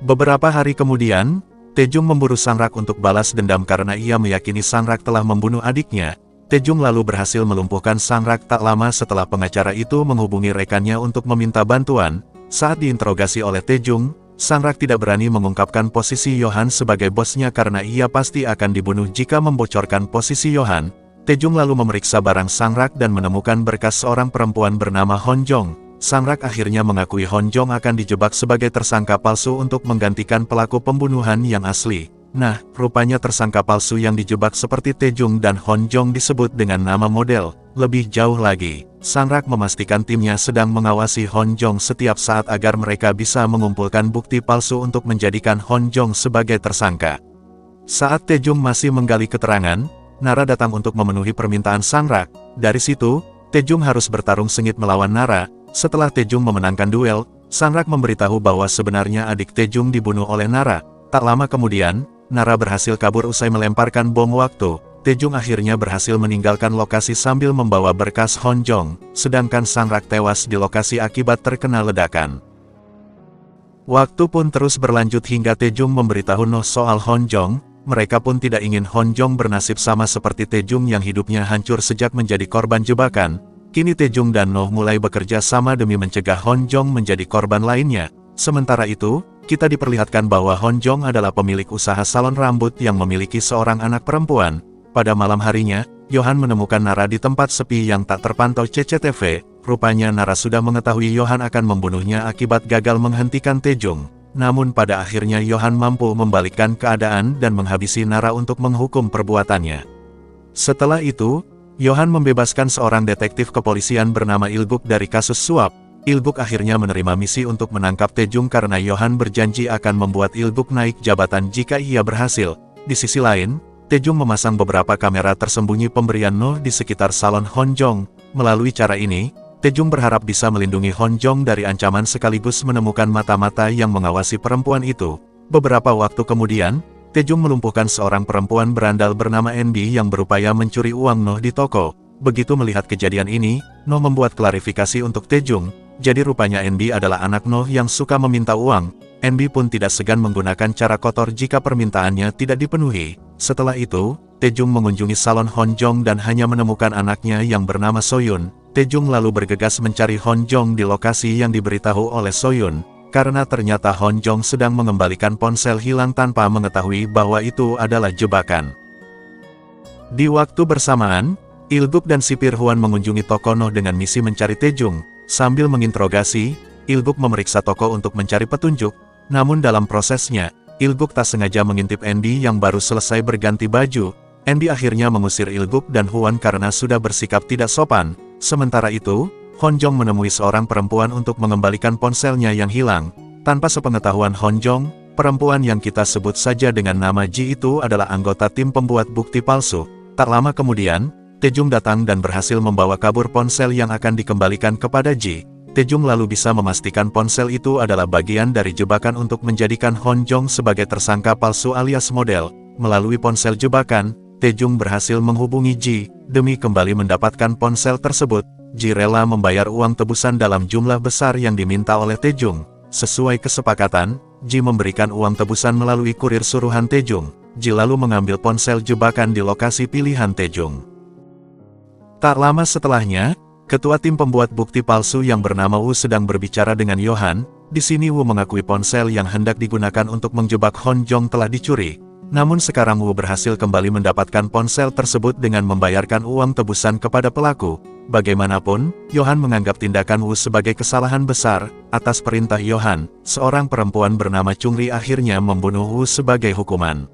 Beberapa hari kemudian, Taejung memburu Sangrak untuk balas dendam karena ia meyakini Sangrak telah membunuh adiknya. Taejung lalu berhasil melumpuhkan Sangrak tak lama setelah pengacara itu menghubungi rekannya untuk meminta bantuan. Saat diinterogasi oleh Taejung, Sangrak tidak berani mengungkapkan posisi Johan sebagai bosnya karena ia pasti akan dibunuh jika membocorkan posisi Johan. Taejung lalu memeriksa barang Sangrak dan menemukan berkas seorang perempuan bernama Honjong. Sangrak akhirnya mengakui Honjong akan dijebak sebagai tersangka palsu untuk menggantikan pelaku pembunuhan yang asli. Nah, rupanya tersangka palsu yang dijebak seperti Taejung dan Honjong disebut dengan nama model. Lebih jauh lagi, Sangrak memastikan timnya sedang mengawasi Honjong setiap saat agar mereka bisa mengumpulkan bukti palsu untuk menjadikan Honjong sebagai tersangka. Saat Taejung masih menggali keterangan, Nara datang untuk memenuhi permintaan Sangrak. Dari situ, Taejung harus bertarung sengit melawan Nara. Setelah Taejung memenangkan duel, Sangrak memberitahu bahwa sebenarnya adik Taejung dibunuh oleh Nara. Tak lama kemudian, Nara berhasil kabur usai melemparkan bom waktu. Taejung akhirnya berhasil meninggalkan lokasi sambil membawa berkas Honjong, sedangkan Sangrak tewas di lokasi akibat terkena ledakan. Waktu pun terus berlanjut hingga Taejung memberitahu Noh soal Honjong. Mereka pun tidak ingin Honjong bernasib sama seperti Taejung yang hidupnya hancur sejak menjadi korban jebakan. Kini Taejung dan Noh mulai bekerja sama demi mencegah Honjong menjadi korban lainnya. Sementara itu, kita diperlihatkan bahwa Honjong adalah pemilik usaha salon rambut yang memiliki seorang anak perempuan. Pada malam harinya, Johan menemukan Nara di tempat sepi yang tak terpantau CCTV. Rupanya Nara sudah mengetahui Johan akan membunuhnya akibat gagal menghentikan Taejung. Namun pada akhirnya Johan mampu membalikkan keadaan dan menghabisi Nara untuk menghukum perbuatannya. Setelah itu, Johan membebaskan seorang detektif kepolisian bernama Ilguk dari kasus suap. Ilguk akhirnya menerima misi untuk menangkap Taejung karena Johan berjanji akan membuat Ilguk naik jabatan jika ia berhasil. Di sisi lain, Taejung memasang beberapa kamera tersembunyi pemberian Noh di sekitar salon Honjong. Melalui cara ini, Taejung berharap bisa melindungi Honjong dari ancaman sekaligus menemukan mata-mata yang mengawasi perempuan itu. Beberapa waktu kemudian, Taejung melumpuhkan seorang perempuan berandal bernama Enbi yang berupaya mencuri uang Noh di toko. Begitu melihat kejadian ini, Noh membuat klarifikasi untuk Taejung. Jadi rupanya Enbi adalah anak Noh yang suka meminta uang. Enbi pun tidak segan menggunakan cara kotor jika permintaannya tidak dipenuhi. Setelah itu, Taejung mengunjungi salon Honjong dan hanya menemukan anaknya yang bernama Soyun. Taejung lalu bergegas mencari Honjong di lokasi yang diberitahu oleh Soyun. Karena ternyata Honjong sedang mengembalikan ponsel hilang tanpa mengetahui bahwa itu adalah jebakan. Di waktu bersamaan, Ilguk dan sipir Huan mengunjungi toko Noh dengan misi mencari Taejung. Sambil menginterogasi, Ilguk memeriksa toko untuk mencari petunjuk. Namun dalam prosesnya, Ilguk tak sengaja mengintip Enbi yang baru selesai berganti baju. Enbi akhirnya mengusir Ilguk dan Huan karena sudah bersikap tidak sopan. Sementara itu, Honjong menemui seorang perempuan untuk mengembalikan ponselnya yang hilang. Tanpa sepengetahuan Honjong, perempuan yang kita sebut saja dengan nama Ji itu adalah anggota tim pembuat bukti palsu. Tak lama kemudian, Taejung datang dan berhasil membawa kabur ponsel yang akan dikembalikan kepada Ji. Taejung lalu bisa memastikan ponsel itu adalah bagian dari jebakan untuk menjadikan Honjong sebagai tersangka palsu alias model. Melalui ponsel jebakan, Taejung berhasil menghubungi Ji. Demi kembali mendapatkan ponsel tersebut, Ji rela membayar uang tebusan dalam jumlah besar yang diminta oleh Taejung. Sesuai kesepakatan, Ji memberikan uang tebusan melalui kurir suruhan Taejung. Ji lalu mengambil ponsel jebakan di lokasi pilihan Taejung. Tak lama setelahnya, ketua tim pembuat bukti palsu yang bernama Wu sedang berbicara dengan Yohan. Di sini Wu mengakui ponsel yang hendak digunakan untuk menjebak Hon Jong telah dicuri. Namun sekarang Wu berhasil kembali mendapatkan ponsel tersebut dengan membayarkan uang tebusan kepada pelaku. Bagaimanapun, Yohan menganggap tindakan Wu sebagai kesalahan besar. Atas perintah Yohan, seorang perempuan bernama Chungri akhirnya membunuh Wu sebagai hukuman.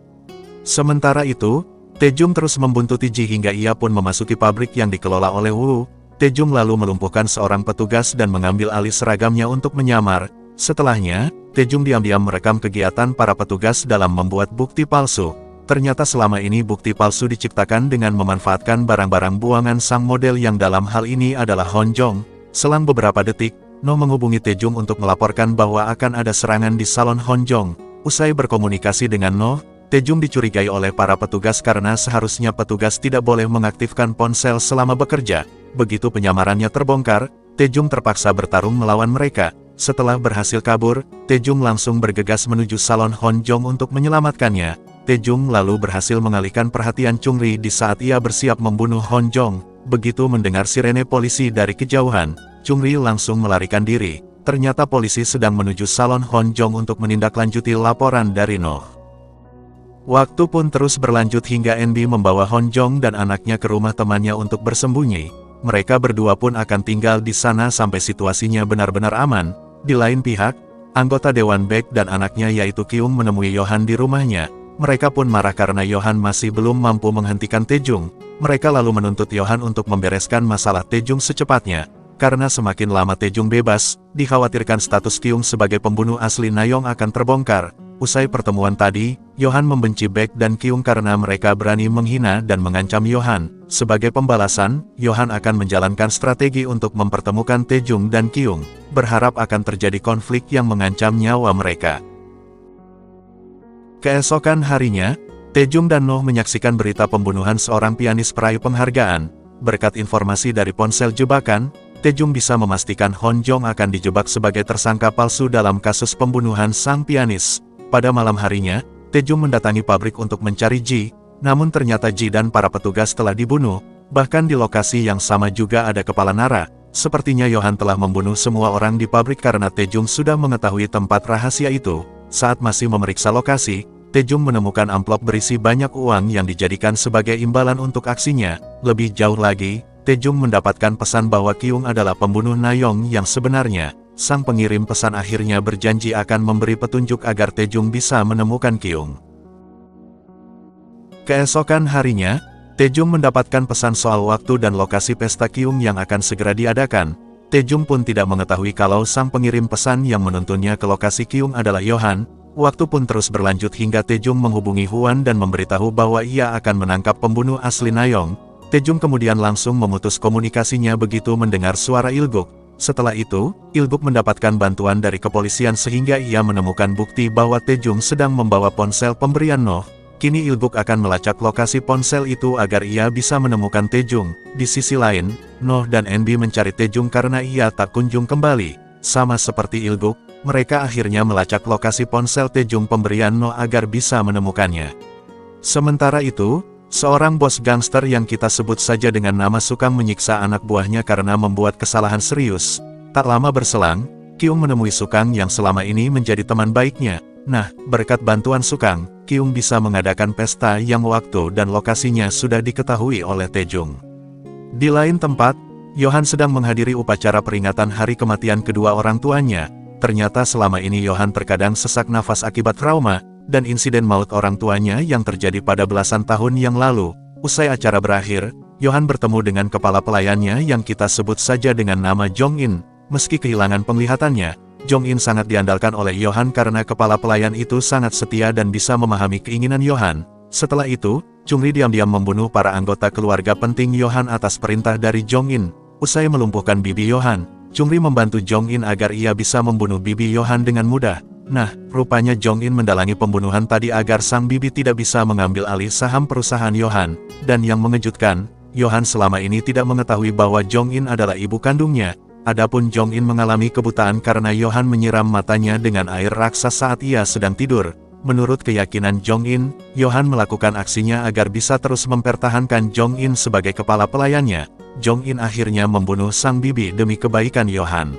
Sementara itu, Taejung terus membuntuti Ji hingga ia pun memasuki pabrik yang dikelola oleh Wu. Taejung lalu melumpuhkan seorang petugas dan mengambil alih seragamnya untuk menyamar. Setelahnya, Taejung diam-diam merekam kegiatan para petugas dalam membuat bukti palsu. Ternyata selama ini bukti palsu diciptakan dengan memanfaatkan barang-barang buangan sang model yang dalam hal ini adalah Hon Jong. Selang beberapa detik, No menghubungi Taejung untuk melaporkan bahwa akan ada serangan di salon Hon Jong. Usai berkomunikasi dengan No, Taejung dicurigai oleh para petugas karena seharusnya petugas tidak boleh mengaktifkan ponsel selama bekerja. Begitu penyamarannya terbongkar, Taejung terpaksa bertarung melawan mereka. Setelah berhasil kabur, Taejung langsung bergegas menuju salon Hon Jong untuk menyelamatkannya. Taejung lalu berhasil mengalihkan perhatian Chungri di saat ia bersiap membunuh Hon Jong. Begitu mendengar sirene polisi dari kejauhan, Chungri langsung melarikan diri. Ternyata polisi sedang menuju salon Hon Jong untuk menindaklanjuti laporan dari No. Waktu pun terus berlanjut hingga NB membawa Hon Jong dan anaknya ke rumah temannya untuk bersembunyi. Mereka berdua pun akan tinggal di sana sampai situasinya benar-benar aman. Di lain pihak, anggota Dewan Baek dan anaknya yaitu Kyung menemui Yohan di rumahnya. Mereka pun marah karena Yohan masih belum mampu menghentikan Taejung. Mereka lalu menuntut Yohan untuk membereskan masalah Taejung secepatnya. Karena semakin lama Taejung bebas, dikhawatirkan status Kyung sebagai pembunuh asli Nayong akan terbongkar. Usai pertemuan tadi, Yohan membenci Baek dan Kyung karena mereka berani menghina dan mengancam Yohan. Sebagai pembalasan, Yohan akan menjalankan strategi untuk mempertemukan Taejung dan Kyung, berharap akan terjadi konflik yang mengancam nyawa mereka. Keesokan harinya, Taejung dan No menyaksikan berita pembunuhan seorang pianis peraih penghargaan. Berkat informasi dari ponsel jebakan, Taejung bisa memastikan Hon Jong akan dijebak sebagai tersangka palsu dalam kasus pembunuhan sang pianis. Pada malam harinya, Taejung mendatangi pabrik untuk mencari Ji, namun ternyata Ji dan para petugas telah dibunuh. Bahkan di lokasi yang sama juga ada kepala Nara. Sepertinya Yohan telah membunuh semua orang di pabrik karena Taejung sudah mengetahui tempat rahasia itu. Saat masih memeriksa lokasi, Taejung menemukan amplop berisi banyak uang yang dijadikan sebagai imbalan untuk aksinya. Lebih jauh lagi, Taejung mendapatkan pesan bahwa Kyung adalah pembunuh Nayong yang sebenarnya. Sang pengirim pesan akhirnya berjanji akan memberi petunjuk agar Taejung bisa menemukan Kyung. Keesokan harinya, Taejung mendapatkan pesan soal waktu dan lokasi pesta Kyung yang akan segera diadakan. Taejung pun tidak mengetahui kalau sang pengirim pesan yang menuntunnya ke lokasi Kyung adalah Yohan. Waktu pun terus berlanjut hingga Taejung menghubungi Huan dan memberitahu bahwa ia akan menangkap pembunuh asli Nayong. Taejung kemudian langsung memutus komunikasinya begitu mendengar suara Ilguk. Setelah itu, Ilguk mendapatkan bantuan dari kepolisian sehingga ia menemukan bukti bahwa Taejung sedang membawa ponsel pemberian No. Kini Ilguk akan melacak lokasi ponsel itu agar ia bisa menemukan Taejung. Di sisi lain, No dan NB mencari Taejung karena ia tak kunjung kembali. Sama seperti Ilguk, mereka akhirnya melacak lokasi ponsel Taejung pemberian No agar bisa menemukannya. Sementara itu, seorang bos gangster yang kita sebut saja dengan nama Sukang menyiksa anak buahnya karena membuat kesalahan serius. Tak lama berselang, Kyung menemui Sukang yang selama ini menjadi teman baiknya. Nah, berkat bantuan Sukang, Kyung bisa mengadakan pesta yang waktu dan lokasinya sudah diketahui oleh Taejung. Di lain tempat, Yohan sedang menghadiri upacara peringatan hari kematian kedua orang tuanya. Ternyata selama ini Yohan terkadang sesak nafas akibat trauma dan insiden maut orang tuanya yang terjadi pada belasan tahun yang lalu. Usai acara berakhir, Yohan bertemu dengan kepala pelayannya yang kita sebut saja dengan nama Jong-in. Meski kehilangan penglihatannya, Jong-in sangat diandalkan oleh Yohan karena kepala pelayan itu sangat setia dan bisa memahami keinginan Yohan. Setelah itu, Chungri diam-diam membunuh para anggota keluarga penting Yohan atas perintah dari Jong-in. Usai melumpuhkan bibi Yohan, Chungri membantu Jong-in agar ia bisa membunuh bibi Yohan dengan mudah. Nah, rupanya Jong-in mendalangi pembunuhan tadi agar sang bibi tidak bisa mengambil alih saham perusahaan Yohan. Dan yang mengejutkan, Yohan selama ini tidak mengetahui bahwa Jong-in adalah ibu kandungnya. Adapun Jong-in mengalami kebutaan karena Yohan menyiram matanya dengan air raksasa saat ia sedang tidur. Menurut keyakinan Jong-in, Yohan melakukan aksinya agar bisa terus mempertahankan Jong-in sebagai kepala pelayannya. Jong-in akhirnya membunuh sang bibi demi kebaikan Yohan.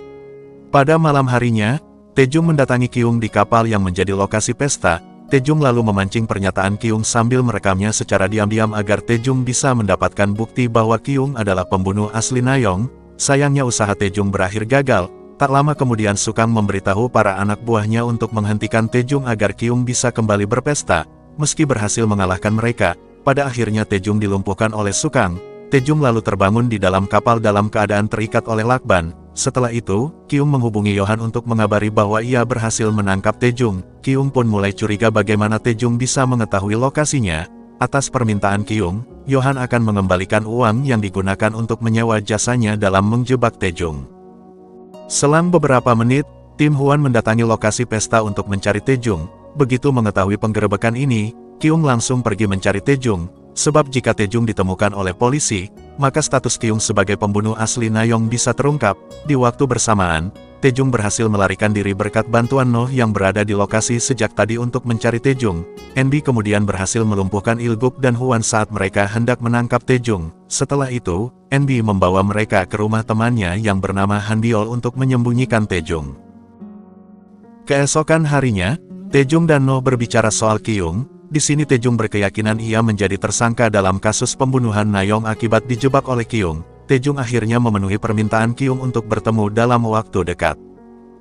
Pada malam harinya, Taejung mendatangi Kyung di kapal yang menjadi lokasi pesta. Taejung lalu memancing pernyataan Kyung sambil merekamnya secara diam-diam agar Taejung bisa mendapatkan bukti bahwa Kyung adalah pembunuh asli Nayeong. Sayangnya usaha Taejung berakhir gagal. Tak lama kemudian Sukang memberitahu para anak buahnya untuk menghentikan Taejung agar Kyung bisa kembali berpesta. Meski berhasil mengalahkan mereka, pada akhirnya Taejung dilumpuhkan oleh Sukang. Taejung lalu terbangun di dalam kapal dalam keadaan terikat oleh lakban. Setelah itu, Kyung menghubungi Yohan untuk mengabari bahwa ia berhasil menangkap Taejung. Kyung pun mulai curiga bagaimana Taejung bisa mengetahui lokasinya. Atas permintaan Kyung, Yohan akan mengembalikan uang yang digunakan untuk menyewa jasanya dalam menjebak Taejung. Selang beberapa menit, tim Hwan mendatangi lokasi pesta untuk mencari Taejung. Begitu mengetahui penggerebekan ini, Kyung langsung pergi mencari Taejung. Sebab jika Taejung ditemukan oleh polisi, maka status Kyung sebagai pembunuh asli Nayeong bisa terungkap. Di waktu bersamaan, Taejung berhasil melarikan diri berkat bantuan Noh yang berada di lokasi sejak tadi untuk mencari Taejung. NB kemudian berhasil melumpuhkan Il-guk dan Hwan saat mereka hendak menangkap Taejung. Setelah itu, NB membawa mereka ke rumah temannya yang bernama Han Biol untuk menyembunyikan Taejung. Keesokan harinya, Taejung dan Noh berbicara soal Kyung. Di sini Taejung berkeyakinan ia menjadi tersangka dalam kasus pembunuhan Nayeong akibat dijebak oleh Kyung. Taejung akhirnya memenuhi permintaan Kyung untuk bertemu dalam waktu dekat.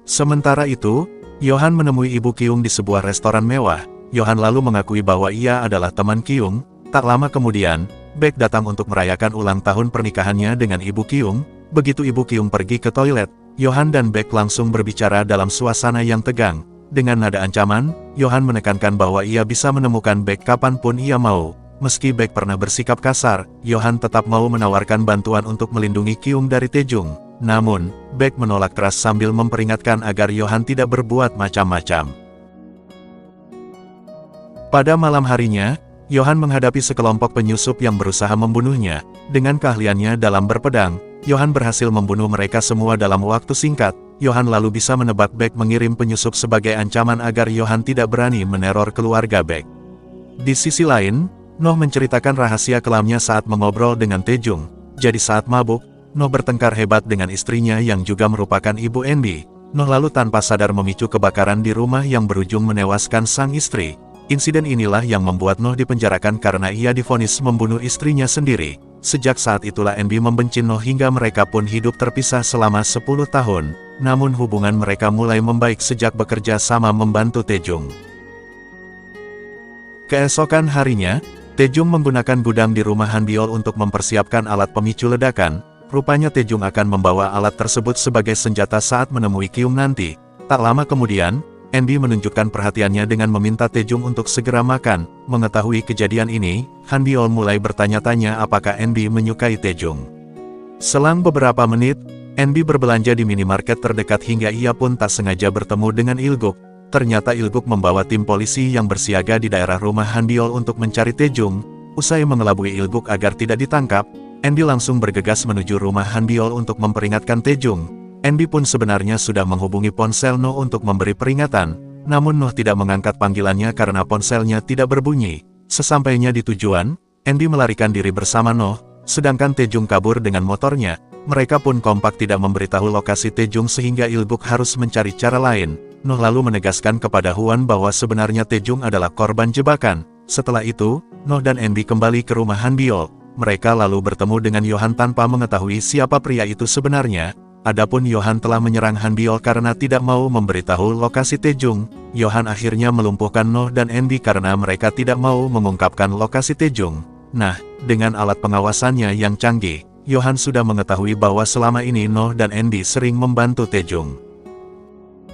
Sementara itu, Yohan menemui ibu Kyung di sebuah restoran mewah. Yohan lalu mengakui bahwa ia adalah teman Kyung. Tak lama kemudian, Baek datang untuk merayakan ulang tahun pernikahannya dengan ibu Kyung. Begitu ibu Kyung pergi ke toilet, Yohan dan Baek langsung berbicara dalam suasana yang tegang. Dengan nada ancaman, Yohan menekankan bahwa ia bisa menemukan Baek kapanpun ia mau. Meski Baek pernah bersikap kasar, Yohan tetap mau menawarkan bantuan untuk melindungi Kyung dari Taejung. Namun, Baek menolak keras sambil memperingatkan agar Yohan tidak berbuat macam-macam. Pada malam harinya, Yohan menghadapi sekelompok penyusup yang berusaha membunuhnya. Dengan keahliannya dalam berpedang, Yohan berhasil membunuh mereka semua dalam waktu singkat. Yohan lalu bisa menebak Baek mengirim penyusup sebagai ancaman agar Yohan tidak berani meneror keluarga Baek. Di sisi lain, Noh menceritakan rahasia kelamnya saat mengobrol dengan Taejung. Jadi saat mabuk, Noh bertengkar hebat dengan istrinya yang juga merupakan ibu NB. Noh lalu tanpa sadar memicu kebakaran di rumah yang berujung menewaskan sang istri. Insiden inilah yang membuat Noh dipenjarakan karena ia divonis membunuh istrinya sendiri. Sejak saat itulah NB membenci Noh hingga mereka pun hidup terpisah selama 10 tahun. Namun hubungan mereka mulai membaik sejak bekerja sama membantu Taejung. Keesokan harinya, Taejung menggunakan gudang di rumah Han Biol untuk mempersiapkan alat pemicu ledakan. Rupanya Taejung akan membawa alat tersebut sebagai senjata saat menemui Kyung nanti. Tak lama kemudian, NB menunjukkan perhatiannya dengan meminta Taejung untuk segera makan. Mengetahui kejadian ini, Han Biol mulai bertanya-tanya apakah NB menyukai Taejung. Selang beberapa menit, NB berbelanja di minimarket terdekat hingga ia pun tak sengaja bertemu dengan Il-guk. Ternyata Il-guk membawa tim polisi yang bersiaga di daerah rumah Han Biol untuk mencari Taejung. Usai mengelabui Il-guk agar tidak ditangkap, NB langsung bergegas menuju rumah Han Biol untuk memperingatkan Taejung. NB pun sebenarnya sudah menghubungi ponsel Noh untuk memberi peringatan. Namun Noh tidak mengangkat panggilannya karena ponselnya tidak berbunyi. Sesampainya di tujuan, NB melarikan diri bersama Noh, sedangkan Taejung kabur dengan motornya. Mereka pun kompak tidak memberitahu lokasi Taejung sehingga Il-guk harus mencari cara lain. Noh lalu menegaskan kepada Hwan bahwa sebenarnya Taejung adalah korban jebakan. Setelah itu, Noh dan NB kembali ke rumah Han Biol. Mereka lalu bertemu dengan Yohan tanpa mengetahui siapa pria itu sebenarnya. Adapun Yohan telah menyerang Han Biol karena tidak mau memberitahu lokasi Taejung. Yohan akhirnya melumpuhkan Noh dan NB karena mereka tidak mau mengungkapkan lokasi Taejung. Nah, dengan alat pengawasannya yang canggih, Yohan sudah mengetahui bahwa selama ini Noh dan NB sering membantu Taejung.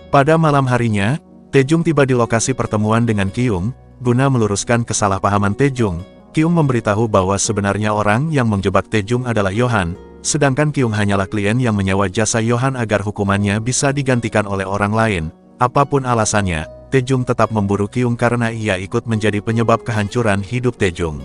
Pada malam harinya, Taejung tiba di lokasi pertemuan dengan Kyung. Guna meluruskan kesalahpahaman Taejung, Kyung memberitahu bahwa sebenarnya orang yang menjebak Taejung adalah Yohan, sedangkan Kyung hanyalah klien yang menyewa jasa Yohan agar hukumannya bisa digantikan oleh orang lain. Apapun alasannya, Taejung tetap memburu Kyung karena ia ikut menjadi penyebab kehancuran hidup Taejung.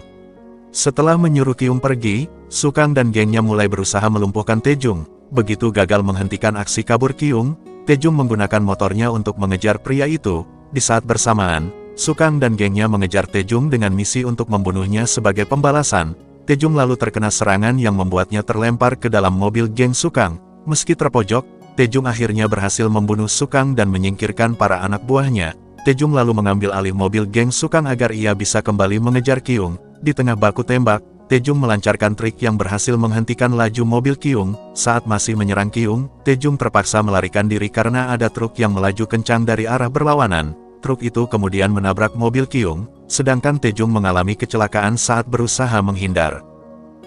Setelah menyuruh Kyung pergi, Sukang dan gengnya mulai berusaha melumpuhkan Taejung. Begitu gagal menghentikan aksi kabur Kyung, Taejung menggunakan motornya untuk mengejar pria itu. Di saat bersamaan, Sukang dan gengnya mengejar Taejung dengan misi untuk membunuhnya sebagai pembalasan. Taejung lalu terkena serangan yang membuatnya terlempar ke dalam mobil geng Sukang. Meski terpojok, Taejung akhirnya berhasil membunuh Sukang dan menyingkirkan para anak buahnya. Taejung lalu mengambil alih mobil geng Sukang agar ia bisa kembali mengejar Kyung. Di tengah baku tembak, Taejung melancarkan trik yang berhasil menghentikan laju mobil Kyung. Saat masih menyerang Kyung, Taejung terpaksa melarikan diri karena ada truk yang melaju kencang dari arah berlawanan. Truk itu kemudian menabrak mobil Kyung, sedangkan Taejung mengalami kecelakaan saat berusaha menghindar.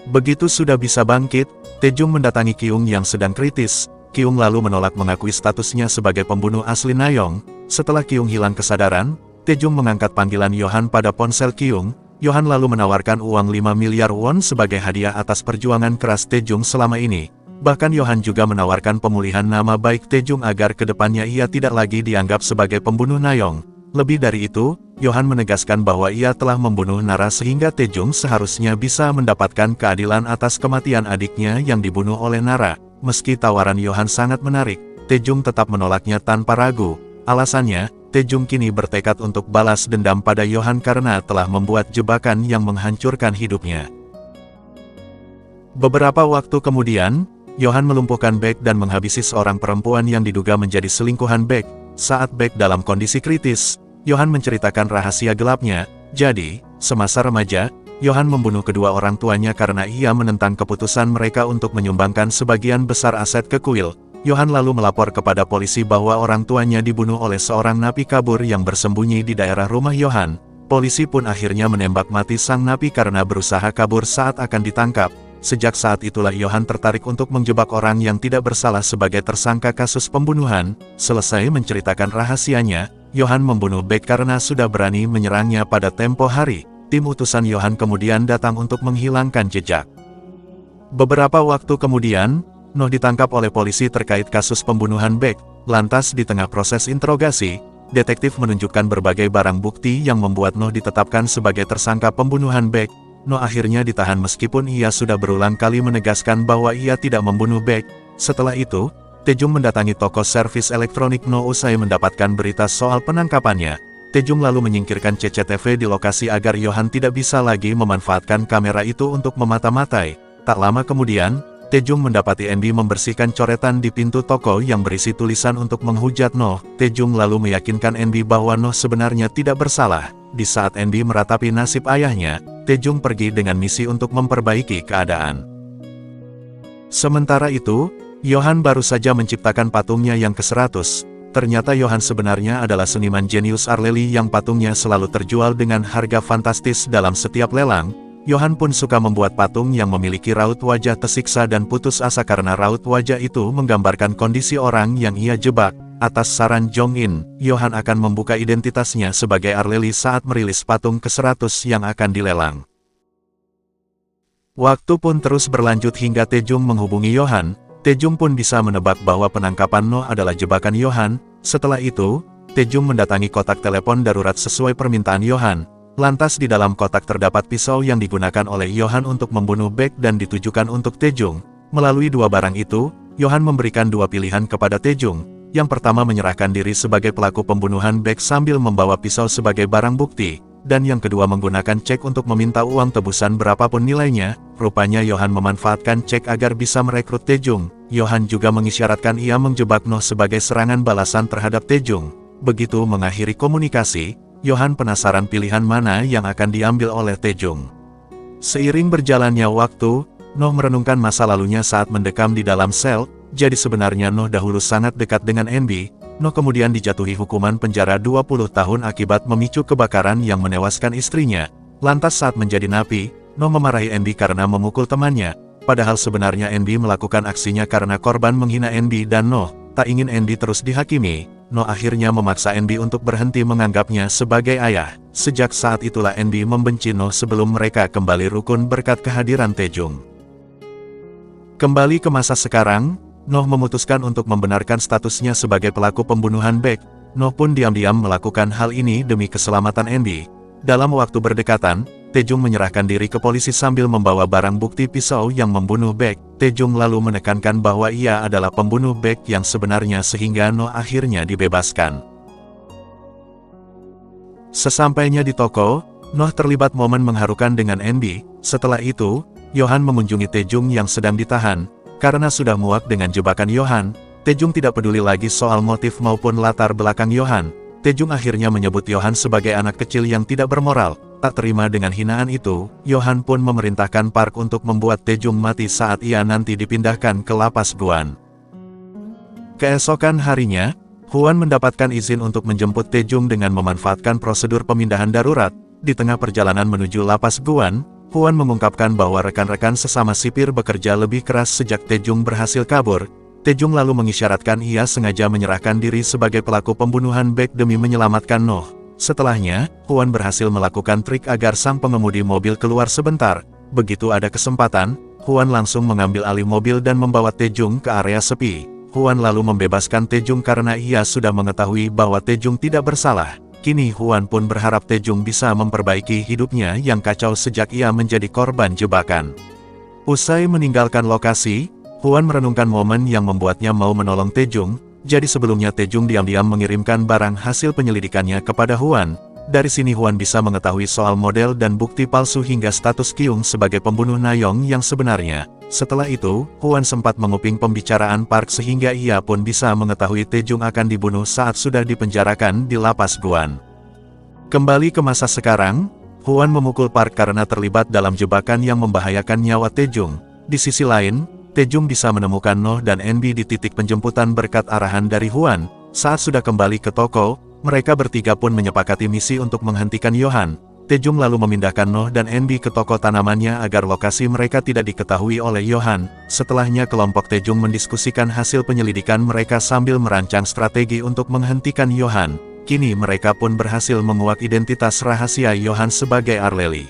Begitu sudah bisa bangkit, Taejung mendatangi Kyung yang sedang kritis. Kyung lalu menolak mengakui statusnya sebagai pembunuh asli Nayeong. Setelah Kyung hilang kesadaran, Taejung mengangkat panggilan Yohan pada ponsel Kyung. Yohan lalu menawarkan uang 5 miliar won sebagai hadiah atas perjuangan keras Taejung selama ini. Bahkan Yohan juga menawarkan pemulihan nama baik Taejung agar kedepannya ia tidak lagi dianggap sebagai pembunuh Nayeong. Lebih dari itu, Yohan menegaskan bahwa ia telah membunuh Nara sehingga Taejung seharusnya bisa mendapatkan keadilan atas kematian adiknya yang dibunuh oleh Nara. Meski tawaran Yohan sangat menarik, Taejung tetap menolaknya tanpa ragu. Alasannya, Taejung kini bertekad untuk balas dendam pada Yohan karena telah membuat jebakan yang menghancurkan hidupnya. Beberapa waktu kemudian, Yohan melumpuhkan Baek dan menghabisi seorang perempuan yang diduga menjadi selingkuhan Baek. Saat Baek dalam kondisi kritis, Yohan menceritakan rahasia gelapnya. Jadi, semasa remaja, Yohan membunuh kedua orang tuanya karena ia menentang keputusan mereka untuk menyumbangkan sebagian besar aset ke kuil. Yohan lalu melapor kepada polisi bahwa orang tuanya dibunuh oleh seorang napi kabur yang bersembunyi di daerah rumah Yohan. Polisi pun akhirnya menembak mati sang napi karena berusaha kabur saat akan ditangkap. Sejak saat itulah Yohan tertarik untuk menjebak orang yang tidak bersalah sebagai tersangka kasus pembunuhan. Selesai menceritakan rahasianya, Yohan membunuh Baek karena sudah berani menyerangnya pada tempo hari. Tim utusan Yohan kemudian datang untuk menghilangkan jejak. Beberapa waktu kemudian, Noh ditangkap oleh polisi terkait kasus pembunuhan Baek. Lantas di tengah proses interogasi, detektif menunjukkan berbagai barang bukti yang membuat Noh ditetapkan sebagai tersangka pembunuhan Baek. Noh akhirnya ditahan meskipun ia sudah berulang kali menegaskan bahwa ia tidak membunuh Baek. Setelah itu, Taejung mendatangi toko servis elektronik Noh usai mendapatkan berita soal penangkapannya. Taejung lalu menyingkirkan CCTV di lokasi agar Yohan tidak bisa lagi memanfaatkan kamera itu untuk memata-matai. Tak lama kemudian, Taejung mendapati NB membersihkan coretan di pintu toko yang berisi tulisan untuk menghujat Noh. Taejung lalu meyakinkan NB bahwa Noh sebenarnya tidak bersalah. Di saat NB meratapi nasib ayahnya, Taejung pergi dengan misi untuk memperbaiki keadaan. Sementara itu, Yohan baru saja menciptakan patungnya yang ke-100. Ternyata Yohan sebenarnya adalah seniman jenius Arleli yang patungnya selalu terjual dengan harga fantastis dalam setiap lelang. Yohan pun suka membuat patung yang memiliki raut wajah tersiksa dan putus asa karena raut wajah itu menggambarkan kondisi orang yang ia jebak. Atas saran Jong-in, Yohan akan membuka identitasnya sebagai Arleli saat merilis patung ke-100 yang akan dilelang. Waktu pun terus berlanjut hingga Taejung menghubungi Yohan. Taejung pun bisa menebak bahwa penangkapan Noh adalah jebakan Yohan. Setelah itu, Taejung mendatangi kotak telepon darurat sesuai permintaan Yohan. Lantas di dalam kotak terdapat pisau yang digunakan oleh Yohan untuk membunuh Baek dan ditujukan untuk Taejung. Melalui dua barang itu, Yohan memberikan dua pilihan kepada Taejung. Yang pertama menyerahkan diri sebagai pelaku pembunuhan Baek sambil membawa pisau sebagai barang bukti. Dan yang kedua menggunakan cek untuk meminta uang tebusan berapapun nilainya. Rupanya Yohan memanfaatkan cek agar bisa merekrut Taejung. Yohan juga mengisyaratkan ia menjebak Noh sebagai serangan balasan terhadap Taejung. Begitu mengakhiri komunikasi, Yohan penasaran pilihan mana yang akan diambil oleh Taejung. Seiring berjalannya waktu, Noh merenungkan masa lalunya saat mendekam di dalam sel. Jadi sebenarnya Noh dahulu sangat dekat dengan NB. Noh kemudian dijatuhi hukuman penjara 20 tahun akibat memicu kebakaran yang menewaskan istrinya. Lantas saat menjadi napi, Noh memarahi NB karena memukul temannya. Padahal sebenarnya NB melakukan aksinya karena korban menghina NB dan Noh tak ingin NB terus dihakimi. Noh akhirnya memaksa NB untuk berhenti menganggapnya sebagai ayah. Sejak saat itulah NB membenci Noh sebelum mereka kembali rukun berkat kehadiran Taejung. Kembali ke masa sekarang, Noh memutuskan untuk membenarkan statusnya sebagai pelaku pembunuhan Baek. Noh pun diam-diam melakukan hal ini demi keselamatan NB. Dalam waktu berdekatan, Taejung menyerahkan diri ke polisi sambil membawa barang bukti pisau yang membunuh Baek. Taejung lalu menekankan bahwa ia adalah pembunuh Baek yang sebenarnya sehingga Noh akhirnya dibebaskan. Sesampainya di toko, Noh terlibat momen mengharukan dengan Enbi. Setelah itu, Yohan mengunjungi Taejung yang sedang ditahan. Karena sudah muak dengan jebakan Yohan, Taejung tidak peduli lagi soal motif maupun latar belakang Yohan. Taejung akhirnya menyebut Yohan sebagai anak kecil yang tidak bermoral. Tak terima dengan hinaan itu, Yohan pun memerintahkan Park untuk membuat Taejung mati saat ia nanti dipindahkan ke lapas Guan. Keesokan harinya, Huan mendapatkan izin untuk menjemput Taejung dengan memanfaatkan prosedur pemindahan darurat. Di tengah perjalanan menuju lapas Guan, Huan mengungkapkan bahwa rekan-rekan sesama sipir bekerja lebih keras sejak Taejung berhasil kabur. Taejung lalu mengisyaratkan ia sengaja menyerahkan diri sebagai pelaku pembunuhan Baek demi menyelamatkan Noh. Setelahnya, Huan berhasil melakukan trik agar sang pengemudi mobil keluar sebentar. Begitu ada kesempatan, Huan langsung mengambil alih mobil dan membawa Taejung ke area sepi. Huan lalu membebaskan Taejung karena ia sudah mengetahui bahwa Taejung tidak bersalah. Kini Huan pun berharap Taejung bisa memperbaiki hidupnya yang kacau sejak ia menjadi korban jebakan. Usai meninggalkan lokasi, Huan merenungkan momen yang membuatnya mau menolong Taejung. Jadi sebelumnya Taejung diam-diam mengirimkan barang hasil penyelidikannya kepada Huan. Dari sini Huan bisa mengetahui soal model dan bukti palsu hingga status Kyung sebagai pembunuh Nayeong yang sebenarnya. Setelah itu, Huan sempat menguping pembicaraan Park sehingga ia pun bisa mengetahui Taejung akan dibunuh saat sudah dipenjarakan di lapas Guan. Kembali ke masa sekarang, Huan memukul Park karena terlibat dalam jebakan yang membahayakan nyawa Taejung. Di sisi lain, Taejung bisa menemukan Noh dan Enbi di titik penjemputan berkat arahan dari Huan. Saat sudah kembali ke toko, mereka bertiga pun menyepakati misi untuk menghentikan Yohan. Taejung lalu memindahkan Noh dan Enbi ke toko tanamannya agar lokasi mereka tidak diketahui oleh Yohan. Setelahnya kelompok Taejung mendiskusikan hasil penyelidikan mereka sambil merancang strategi untuk menghentikan Yohan. Kini mereka pun berhasil menguak identitas rahasia Yohan sebagai Arlely.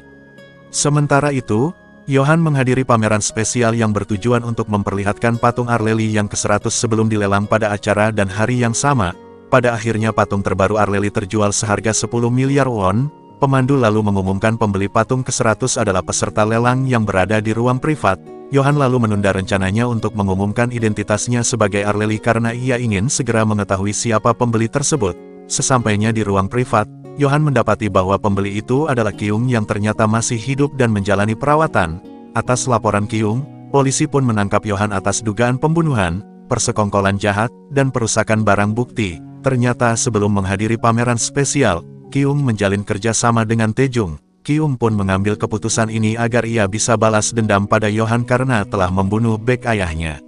Sementara itu, Yohan menghadiri pameran spesial yang bertujuan untuk memperlihatkan patung Arlely yang ke-100 sebelum dilelang pada acara dan hari yang sama. Pada akhirnya patung terbaru Arlely terjual seharga 10 miliar won. Pemandu lalu mengumumkan pembeli patung ke-100 adalah peserta lelang yang berada di ruang privat. Yohan lalu menunda rencananya untuk mengumumkan identitasnya sebagai Arlely karena ia ingin segera mengetahui siapa pembeli tersebut. Sesampainya di ruang privat, Yohan mendapati bahwa pembeli itu adalah Kyung yang ternyata masih hidup dan menjalani perawatan. Atas laporan Kyung, polisi pun menangkap Yohan atas dugaan pembunuhan, persekongkolan jahat, dan perusakan barang bukti. Ternyata sebelum menghadiri pameran spesial, Kyung menjalin kerjasama dengan Taejung. Kyung pun mengambil keputusan ini agar ia bisa balas dendam pada Yohan karena telah membunuh Baek ayahnya.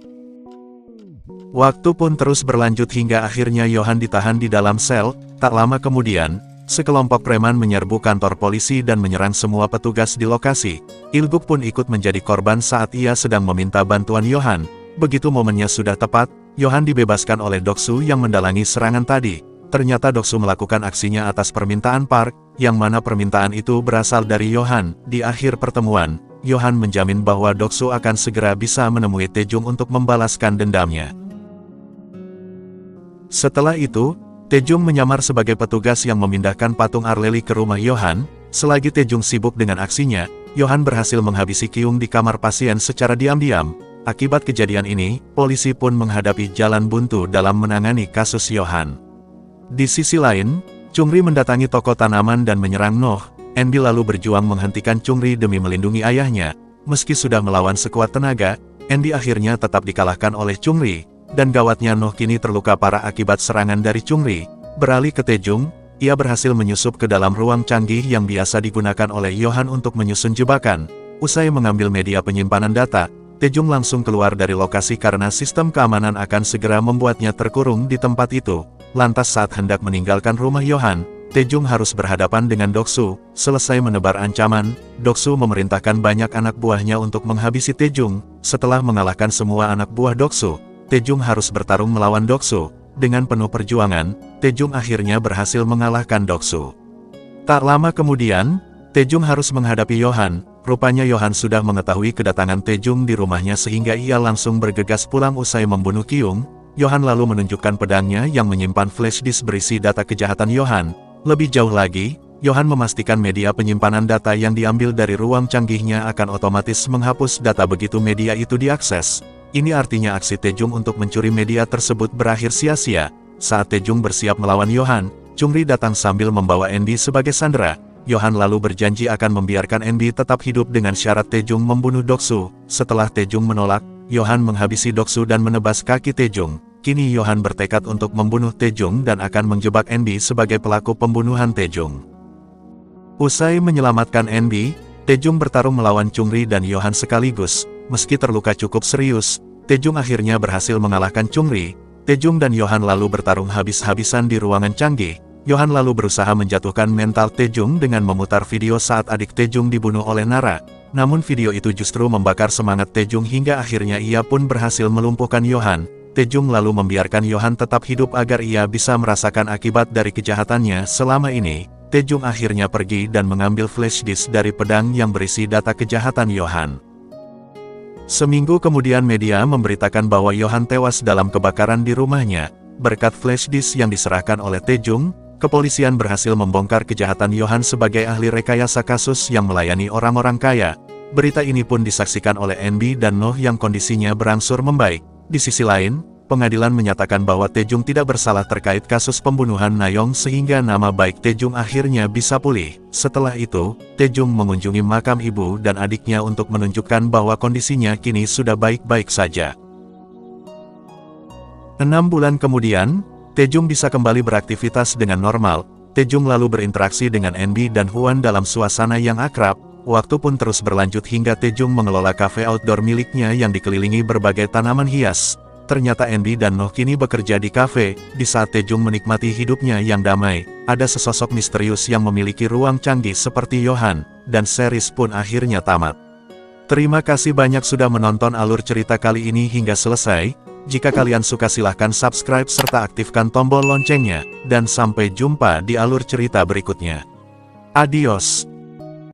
Waktu pun terus berlanjut hingga akhirnya Yohan ditahan di dalam sel. Tak lama kemudian, sekelompok preman menyerbu kantor polisi dan menyerang semua petugas di lokasi. Il-guk pun ikut menjadi korban saat ia sedang meminta bantuan Yohan. Begitu momennya sudah tepat, Yohan dibebaskan oleh Doksu yang mendalangi serangan tadi. Ternyata Doksu melakukan aksinya atas permintaan Park, yang mana permintaan itu berasal dari Yohan. Di akhir pertemuan, Yohan menjamin bahwa Doksu akan segera bisa menemui Taejung untuk membalaskan dendamnya. Setelah itu, Taejung menyamar sebagai petugas yang memindahkan patung Arlely ke rumah Yohan. Selagi Taejung sibuk dengan aksinya, Yohan berhasil menghabisi Kyung di kamar pasien secara diam-diam. Akibat kejadian ini, polisi pun menghadapi jalan buntu dalam menangani kasus Yohan. Di sisi lain, Chungri mendatangi toko tanaman dan menyerang Noh. Enbi lalu berjuang menghentikan Chungri demi melindungi ayahnya. Meski sudah melawan sekuat tenaga, Enbi akhirnya tetap dikalahkan oleh Chungri. Dan gawatnya Noh kini terluka parah akibat serangan dari Chungri. Beralih ke Taejung, ia berhasil menyusup ke dalam ruang canggih yang biasa digunakan oleh Yohan untuk menyusun jebakan. Usai mengambil media penyimpanan data, Taejung langsung keluar dari lokasi karena sistem keamanan akan segera membuatnya terkurung di tempat itu. Lantas saat hendak meninggalkan rumah Yohan, Taejung harus berhadapan dengan Doksu. Selesai menebar ancaman, Doksu memerintahkan banyak anak buahnya untuk menghabisi Taejung. Setelah mengalahkan semua anak buah Doksu, Taejung harus bertarung melawan Doksu. Dengan penuh perjuangan, Taejung akhirnya berhasil mengalahkan Doksu. Tak lama kemudian, Taejung harus menghadapi Yohan. Rupanya Yohan sudah mengetahui kedatangan Taejung di rumahnya sehingga ia langsung bergegas pulang usai membunuh Kyung. Yohan lalu menunjukkan pedangnya yang menyimpan flash disk berisi data kejahatan Yohan. Lebih jauh lagi, Johan memastikan media penyimpanan data yang diambil dari ruang canggihnya akan otomatis menghapus data begitu media itu diakses. Ini artinya aksi Taejung untuk mencuri media tersebut berakhir sia-sia. Saat Taejung bersiap melawan Johan, Chungri datang sambil membawa Andy sebagai sandera. Johan lalu berjanji akan membiarkan Andy tetap hidup dengan syarat Taejung membunuh Doksu. Setelah Taejung menolak, Johan menghabisi Doksu dan menebas kaki Taejung. Kini Johan bertekad untuk membunuh Taejung dan akan menjebak Andy sebagai pelaku pembunuhan Taejung. Usai menyelamatkan Andy, Taejung bertarung melawan Chungri dan Johan sekaligus. Meski terluka cukup serius, Taejung akhirnya berhasil mengalahkan Chungri. Taejung dan Johan lalu bertarung habis-habisan di ruangan canggih. Johan lalu berusaha menjatuhkan mental Taejung dengan memutar video saat adik Taejung dibunuh oleh Nara. Namun video itu justru membakar semangat Taejung hingga akhirnya ia pun berhasil melumpuhkan Johan. Taejung lalu membiarkan Johan tetap hidup agar ia bisa merasakan akibat dari kejahatannya selama ini. Taejung akhirnya pergi dan mengambil flash disk dari pedang yang berisi data kejahatan Johan. Seminggu kemudian media memberitakan bahwa Johan tewas dalam kebakaran di rumahnya. Berkat flash disk yang diserahkan oleh Taejung, kepolisian berhasil membongkar kejahatan Johan sebagai ahli rekayasa kasus yang melayani orang-orang kaya. Berita ini pun disaksikan oleh Andy dan Noh yang kondisinya berangsur membaik. Di sisi lain, pengadilan menyatakan bahwa Taejung tidak bersalah terkait kasus pembunuhan Nayong sehingga nama baik Taejung akhirnya bisa pulih. Setelah itu, Taejung mengunjungi makam ibu dan adiknya untuk menunjukkan bahwa kondisinya kini sudah baik-baik saja. 6 bulan kemudian, Taejung bisa kembali beraktivitas dengan normal. Taejung lalu berinteraksi dengan Andy dan Hwan dalam suasana yang akrab. Waktu pun terus berlanjut hingga Taejung mengelola kafe outdoor miliknya yang dikelilingi berbagai tanaman hias. Ternyata Andy dan Noh kini bekerja di kafe. Di saat Taejung menikmati hidupnya yang damai, ada sesosok misterius yang memiliki ruang canggih seperti Johan, dan series pun akhirnya tamat. Terima kasih banyak sudah menonton alur cerita kali ini hingga selesai. Jika kalian suka silahkan subscribe serta aktifkan tombol loncengnya, dan sampai jumpa di alur cerita berikutnya. Adios.